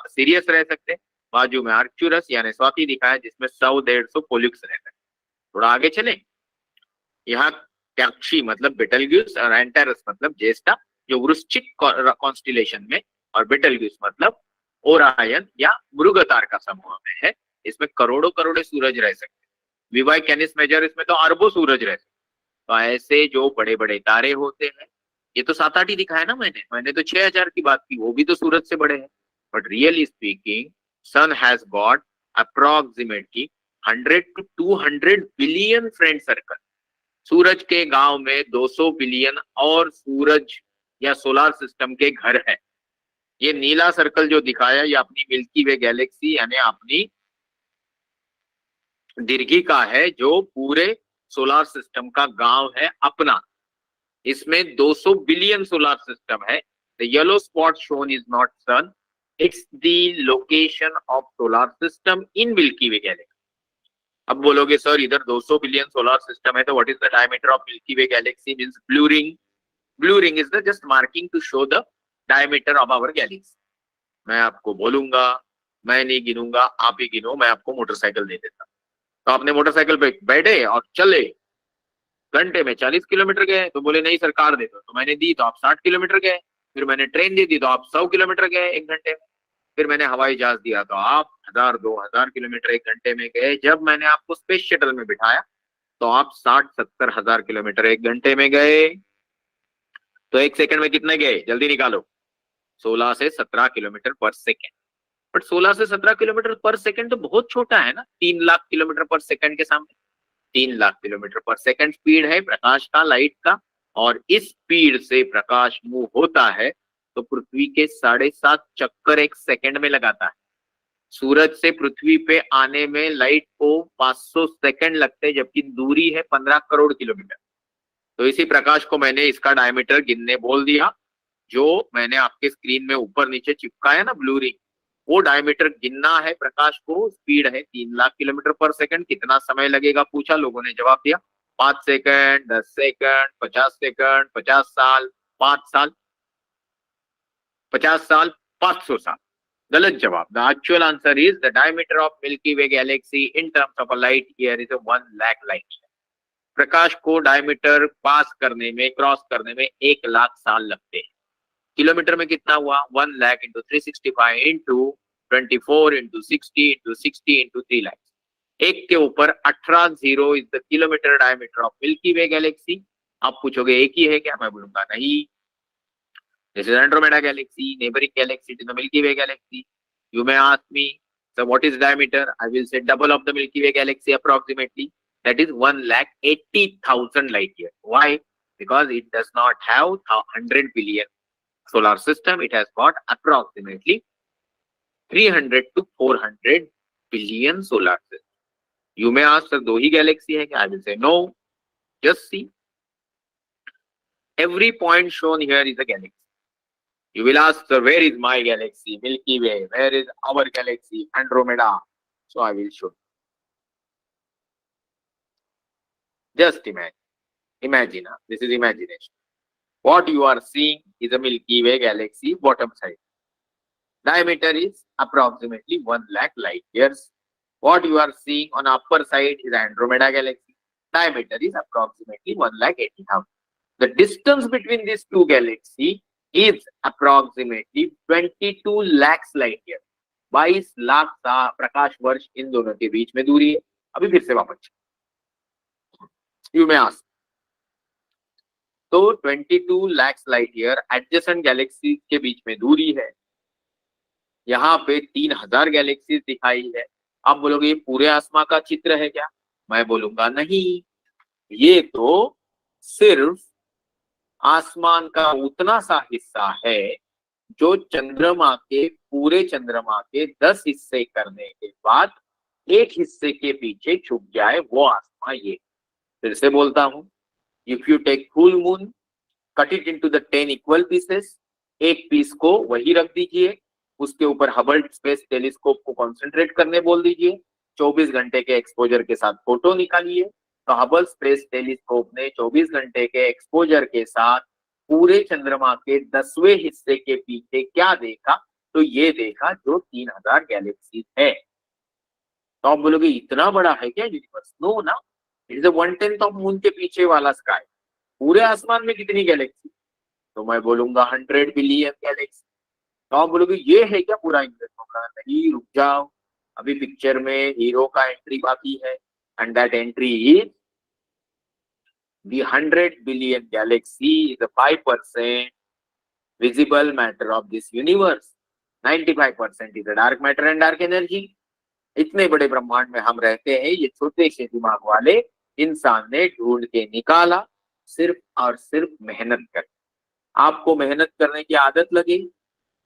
सीरियस रह सकते हैं, बाजू में आर्क्चुरस यानी स्वाति दिखाया जिसमें 100-150 पोल्यूक्स रह सकते हैं। थोड़ा आगे चलें, यहाँ कैक्शी मतलब बेटलग्यूस और एंटेरस मतलब ज्येष्ठा जो वृश्चिक कॉन्स्टिलेशन में, और बेटलग्यूस मतलब ओरायन या मृगतार का समूह में है, इसमें करोड़ों करोड़ों सूरज रह सकते हैं। विवाई कैनिस मेजर इसमें तो अरबों सूरज रहते। तो ऐसे जो बड़े बड़े तारे होते हैं, ये तो 7-8 ही दिखाया ना मैंने तो 6,000 की बात की, वो भी तो सूरज से बड़े हैं। But really speaking sun has got approximately 100 to 200 billion friend circle. सूरज के गांव में 200 बिलियन और सूरज या सोलर सिस्टम के घर है। ये नीला सर्कल जो दिखाया ये अपनी मिल्की वे गैलेक्सी यानी अपनी दीर्घिका है, जो पूरे सोलर सिस्टम का गांव है अपना। इसमें 200 बिलियन सोलर सिस्टम है। The yellow spot shown is not sun, it's the location of solar system in Milky way galaxy. अब बोलोगे सर इधर 200 बिलियन सोलर सिस्टम है तो what is the diameter of milky way galaxy? Means blue ring. Blue ring is the just marking to show the diameter of our galaxy. मैं आपको बोलूंगा, मैं नहीं गिनूंगा, आप ही गिनो, मैं आपको मोटरसाइकिल दे देता। तो आपने मोटरसाइकिल पे बैठे और चले, घंटे में 40 किलोमीटर गए, तो बोले नहीं सरकार दे दो, तो मैंने दी तो आप 60 किलोमीटर गए। फिर मैंने ट्रेन दे दी तो आप 100 किलोमीटर गए 1 घंटे में। फिर मैंने हवाई जहाज दिया तो आप 1000-2000 किलोमीटर एक घंटे में गए। जब मैंने आपको स्पेस शटल में बिठाया तो आप 60-70 हजार किलोमीटर एक घंटे में गए। तो एक सेकंड में कितने गए, जल्दी निकालो। 16 से 17 किलोमीटर पर सेकंड। बट 16 से 17 किलोमीटर पर सेकंड तो बहुत छोटा है ना, 3 लाख किलोमीटर पर सेकंड के सामने। 3 लाख किलोमीटर पर सेकंड स्पीड है प्रकाश का, लाइट का। और इस स्पीड से प्रकाश मूव होता है तो पृथ्वी के 7.5 चक्कर एक सेकंड में लगाता है। सूरज से पृथ्वी पे आने में लाइट को 500 सेकंड लगते हैं, जबकि दूरी है 15 करोड़ किलोमीटर। तो इसी प्रकाश को मैंने इसका डायमीटर गिनने बोल दिया, जो मैंने आपके स्क्रीन में ऊपर नीचे चिपकाया ना ब्लू रिंग, वो डायमीटर गिनना है प्रकाश को। स्पीड है 3 लाख किलोमीटर पर सेकंड। कितना समय लगेगा पूछा, लोगों ने जवाब दिया 5 सेकंड, 10 सेकंड, 50 सेकंड, 50 साल, 5 साल, 50 साल, 500 साल। गलत जवाब। The actual answer is the diameter of milky way galaxy in terms of a light year is 1 lakh light. प्रकाश को डायमीटर पास करने में, क्रॉस करने में 1 लाख साल लगते हैं। किलोमीटर में कितना हुआ, 1 lakh into 365 into 24 into 60 into 60 into 3 lakh. एक के ऊपर 18 zero is the kilometre diameter of milky way Galaxy. आप पूछोगे एक ही है क्या, मैं बोलूंगा नहीं। This is Andromeda galaxy, neighboring galaxy to the Milky Way galaxy. You may ask me, so what is diameter? I will say double of the Milky Way galaxy approximately. That is 1,80,000 light years. Why? Because it does not have 100 billion solar system. It has got approximately 300 to 400 billion solar system. You may ask, sir, दो ही galaxy है क्या? I will say no. Just see. Every point shown here is a galaxy. You will ask, sir, where is my galaxy? Milky Way. Where is our galaxy? Andromeda. So I will show you. Just imagine. Imagine. This is imagination. What you are seeing is a Milky Way galaxy bottom side. Diameter is approximately 1 lakh light years. What you are seeing on upper side is Andromeda galaxy. Diameter is approximately 1,80,000. The distance between these two galaxies is approximately 22 lakhs light year. 22 lakh प्रकाश वर्ष इन दोनों के बीच में दूरी है। अभी फिर से वापस यू में आस्क, तो 22 lakhs light year adjacent Galaxy के बीच में दूरी है। यहाँ पे 3000 गैलेक्सीज दिखाई है। आप बोलोगे ये पूरे आसमां का चित्र है क्या, मैं बोलूंगा नहीं, ये तो सिर्फ आसमान का उतना सा हिस्सा है जो चंद्रमा के, पूरे चंद्रमा के 10 हिस्से करने के बाद एक हिस्से के पीछे छुप जाए, वो आसमां ये। फिर से बोलता हूं, if you take full moon, cut it into the 10 equal pieces, एक पीस को वही रख दीजिए, उसके ऊपर हबल स्पेस टेलीस्कोप को कंसंट्रेट करने बोल दीजिए, 24 घंटे के एक्सपोजर के साथ फोटो निकालिए। तो हबल स्पेस टेलीस्कोप ने 24 घंटे के एक्सपोजर के साथ पूरे चंद्रमा के 10वें हिस्से के पीछे क्या देखा, तो ये देखा जो 3000 गैलेक्सीज है। तो आप बोलोगे इतना बड़ा है क्या यूनिवर्स? नो ना, इट इज 1/10 ऑफ मून के पीछे वाला स्काई। पूरे आसमान में कितनी गैलेक्सी? तो मैं बोलूंगा 100 बिलियन गैलेक्सी। तो आप बोलोगे ये है क्या पूरा यूनिवर्स? नहीं, रुक जाओ, अभी पिक्चर में हीरो का एंट्री बाकी है, and that entry is the 100 billion galaxy is the 5% visible matter of this universe. 95% is the dark matter and dark energy. इतने बड़े ब्रह्मांड में हम रहते हैं, ये छोटे से दिमाग वाले इंसान ने ढूंढ के निकाला, सिर्फ और सिर्फ मेहनत कर। आपको मेहनत करने की आदत लगे,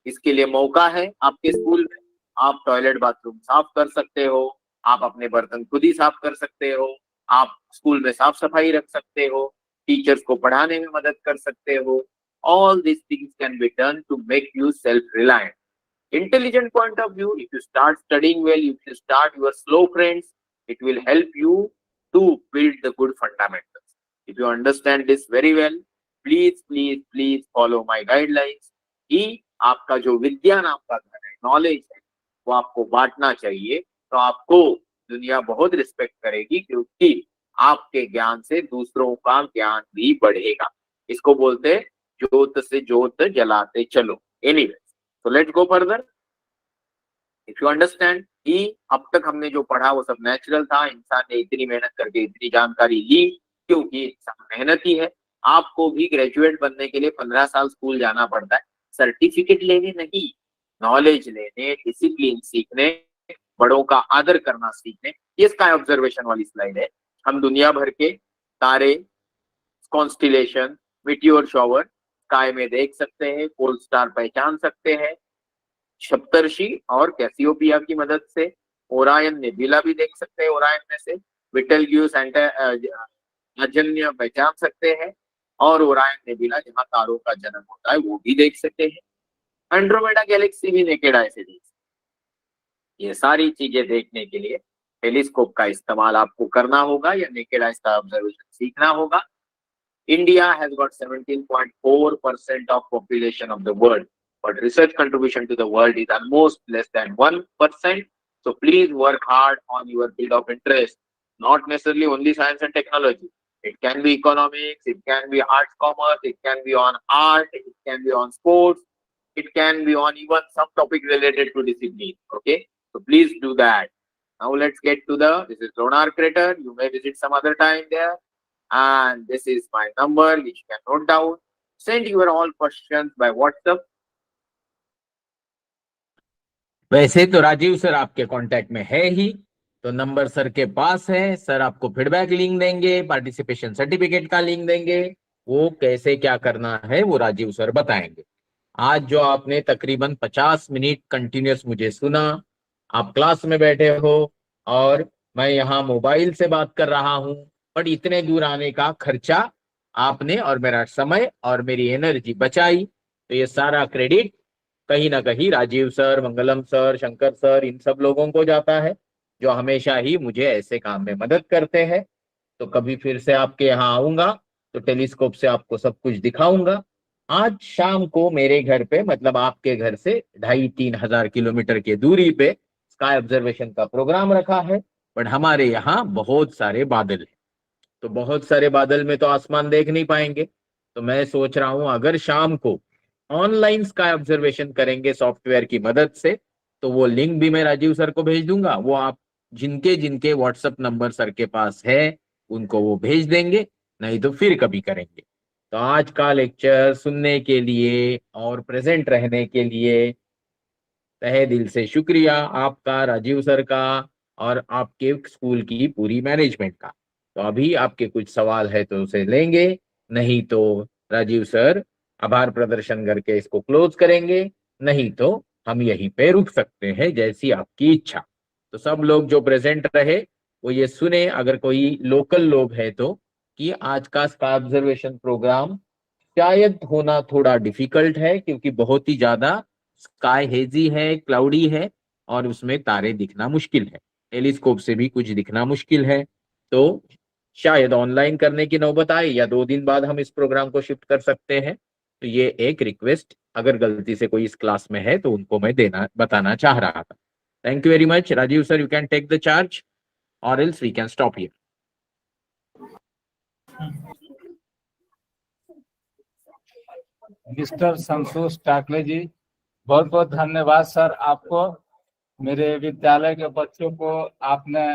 इसके लिए मौका है आपके स्कूल में। आप टॉयलेट बाथरूम साफ कर सकते हो, आप अपने बर्तन खुद ही साफ कर सकते हो, आप स्कूल में साफ सफाई रख सकते हो, टीचर्स को पढ़ाने में मदद कर सकते हो। All these things can be done to make you self-reliant. Intelligent point of view, if you start studying well, if you start your slow friends, it will help you to build the good fundamentals. If you understand this very well, please, please, please follow my guidelines. कि आपका जो विद्या नाम का धन है, knowledge है, वो आपको बांटना चाहिए, तो आपको दुनिया बहुत रिस्पेक्ट करेगी, क्योंकि आपके ज्ञान से दूसरों का ज्ञान भी बढ़ेगा। इसको बोलते ज्योत से ज्योत जलाते चलो। Anyways, so let's go further. If you understand कि अब तक हमने जो पढ़ा वो सब नेचुरल था, इंसान ने इतनी मेहनत करके इतनी जानकारी ली क्योंकि इंसान मेहनती है। आपको भी ग्रेजुएट बनने के लिए 15 साल स्कूल जाना पड़ता है, सर्टिफिकेट लेने नहीं, नॉलेज लेने, डिसिप्लिन सीखने, बड़ों का आदर करना सीखने। ये स्काई ऑब्जर्वेशन वाली स्लाइड है। हम दुनिया भर के तारे, कॉन्स्टिलेशन, मीटियोर शॉवर स्काई में देख सकते हैं, पोल स्टार पहचान सकते हैं, सप्तर्षि और कैसियोपिया की मदद से ओरायन नेबुला भी देख सकते हैं, ओरायन में से विटलग्यूस अजन्य पहचान सकते हैं, और ओरायन नेबुला जहां तारों का जन्म होता है वो भी देख सकते हैं। एंड्रोमेडा गैलेक्सी भी नेकेड आई से देख सकते हैं। ये सारी चीजें देखने के लिए टेलीस्कोप का इस्तेमाल आपको करना होगा या नेकेड आई का ऑब्जर्वेशन सीखना होगा। India has got 17.4% of population of the world, but research contribution to the world is almost less than 1%. So please work hard on your field of interest, not necessarily only science and technology. It can be economics, it can be arts, commerce, it can be on art, it can be on sports, it can be on even some topic related to discipline. Okay, so please do that. Now let's get to this is Lunar Crater. You may visit some other time there. And this is my number which you can note down. Send your all questions by WhatsApp. वैसे तो Rajiv sir आपके contact में है ही, तो number sir के पास है। Sir आपको feedback link देंगे, पार्टिसिपेशन सर्टिफिकेट का लिंक देंगे, वो कैसे क्या करना है वो राजीव सर बताएंगे। आज जो आपने तकरीबन 50 मिनट कंटिन्यूअस मुझे सुना, आप क्लास में बैठे हो और मैं यहाँ मोबाइल से बात कर रहा हूँ, बट इतने दूर आने का खर्चा आपने और मेरा समय और मेरी एनर्जी बचाई, तो ये सारा क्रेडिट कहीं ना कहीं राजीव सर, मंगलम सर, शंकर सर, इन सब लोगों को जाता है जो हमेशा ही मुझे ऐसे काम में मदद करते हैं। तो कभी फिर से आपके यहाँ आऊंगा तो टेलीस्कोप से आपको सब कुछ दिखाऊंगा। आज शाम को मेरे घर पे, मतलब आपके घर से 2,500-3 हजार किलोमीटर की दूरी पे स्काई ऑब्जर्वेशन का प्रोग्राम रखा है, बट हमारे यहाँ बहुत सारे बादल है, तो बहुत सारे बादल में तो आसमान देख नहीं पाएंगे। तो मैं सोच रहा हूं अगर शाम को ऑनलाइन स्काई ऑब्जर्वेशन करेंगे सॉफ्टवेयर की मदद से, तो वो लिंक भी मैं राजीव सर को भेज दूंगा, वो आप जिनके जिनके व्हाट्सएप नंबर सर के पास है उनको वो भेज देंगे, नहीं तो फिर कभी करेंगे। तो आज का लेक्चर सुनने के लिए और प्रेजेंट रहने के लिए तहे दिल से शुक्रिया आपका, राजीव सर का और आपके स्कूल की पूरी मैनेजमेंट का। तो अभी आपके कुछ सवाल है तो उसे लेंगे, नहीं तो राजीव सर आभार प्रदर्शन करके इसको क्लोज करेंगे, नहीं तो हम यहीं पे रुक सकते हैं, जैसी आपकी इच्छा। तो सब लोग जो प्रेजेंट रहे वो ये सुने, अगर कोई लोकल लोग है तो, कि आज का स्काई ऑब्जर्वेशन प्रोग्राम शायद होना थोड़ा डिफिकल्ट है क्योंकि बहुत ही ज्यादा स्काई हेजी है, क्लाउडी है और उसमें तारे दिखना मुश्किल है, टेलीस्कोप से भी कुछ दिखना मुश्किल है। तो शायद ऑनलाइन करने की नौबत आए या 2 दिन बाद हम इस प्रोग्राम को शिफ्ट कर सकते हैं। तो ये एक रिक्वेस्ट अगर गलती से कोई इस क्लास में है तो उनको मैं बताना चाह रहा था। Thank you very much Rajiv sir, you can take the charge or else we can stop here. Mister Santosh Takle ji, बहुत बहुत धन्यवाद सर आपको। मेरे विद्यालय के बच्चों को आपने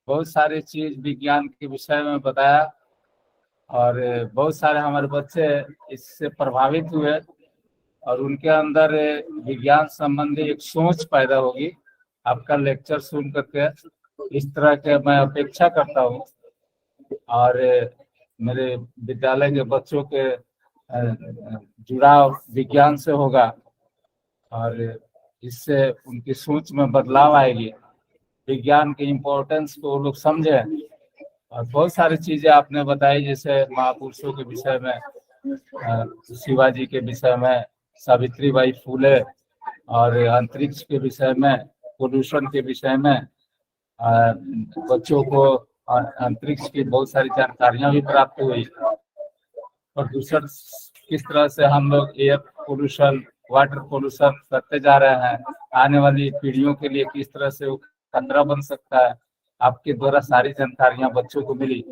बहुत सारी चीज विज्ञान के विषय में बताया और बहुत सारे हमारे बच्चे इससे प्रभावित हुए और उनके अंदर विज्ञान संबंधी एक सोच पैदा होगी। आपका लेक्चर सुन करके इस तरह के मैं अपेक्षा करता हूँ और मेरे विद्यालय के बच्चों के जुड़ाव विज्ञान से होगा और इससे उनकी सोच में बदलाव आएगी, विज्ञान के इम्पोर्टेंस को वो लोग समझे। और बहुत सारी चीजें आपने बताई, जैसे महापुरुषों के विषय में, शिवाजी के विषय में, सावित्रीबाई फूले और अंतरिक्ष के विषय में, पोल्यूशन के विषय में, बच्चों को अंतरिक्ष की बहुत सारी जानकारियां भी प्राप्त हुई। प्रदूषण किस तरह से हम लोग एयर पोल्यूशन, वाटर पोल्यूशन करते जा रहे हैं, आने वाली पीढ़ियों के लिए किस तरह से वो खतरा बन सकता है, आपके द्वारा सारी जानकारियां बच्चों को मिली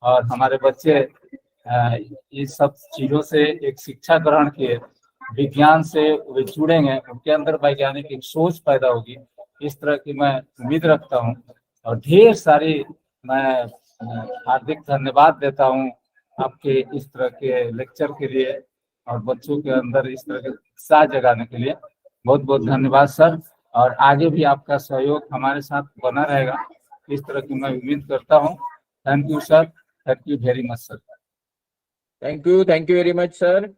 और हमारे बच्चे इस सब चीजों से एक शिक्षा ग्रहण किए, विज्ञान से वे जुड़ेंगे, उनके अंदर वैज्ञानिक एक सोच पैदा होगी इस तरह की मैं उम्मीद रखता हूँ। और ढेर सारी मैं हार्दिक धन्यवाद देता हूँ आपके इस तरह के लेक्चर के लिए और बच्चों के अंदर इस तरह के उत्साह जगाने के लिए। बहुत बहुत धन्यवाद सर, और आगे भी आपका सहयोग हमारे साथ बना रहेगा, इस तरह की मैं उम्मीद करता हूँ। Thank you sir, thank you very much sir. Thank you very much sir.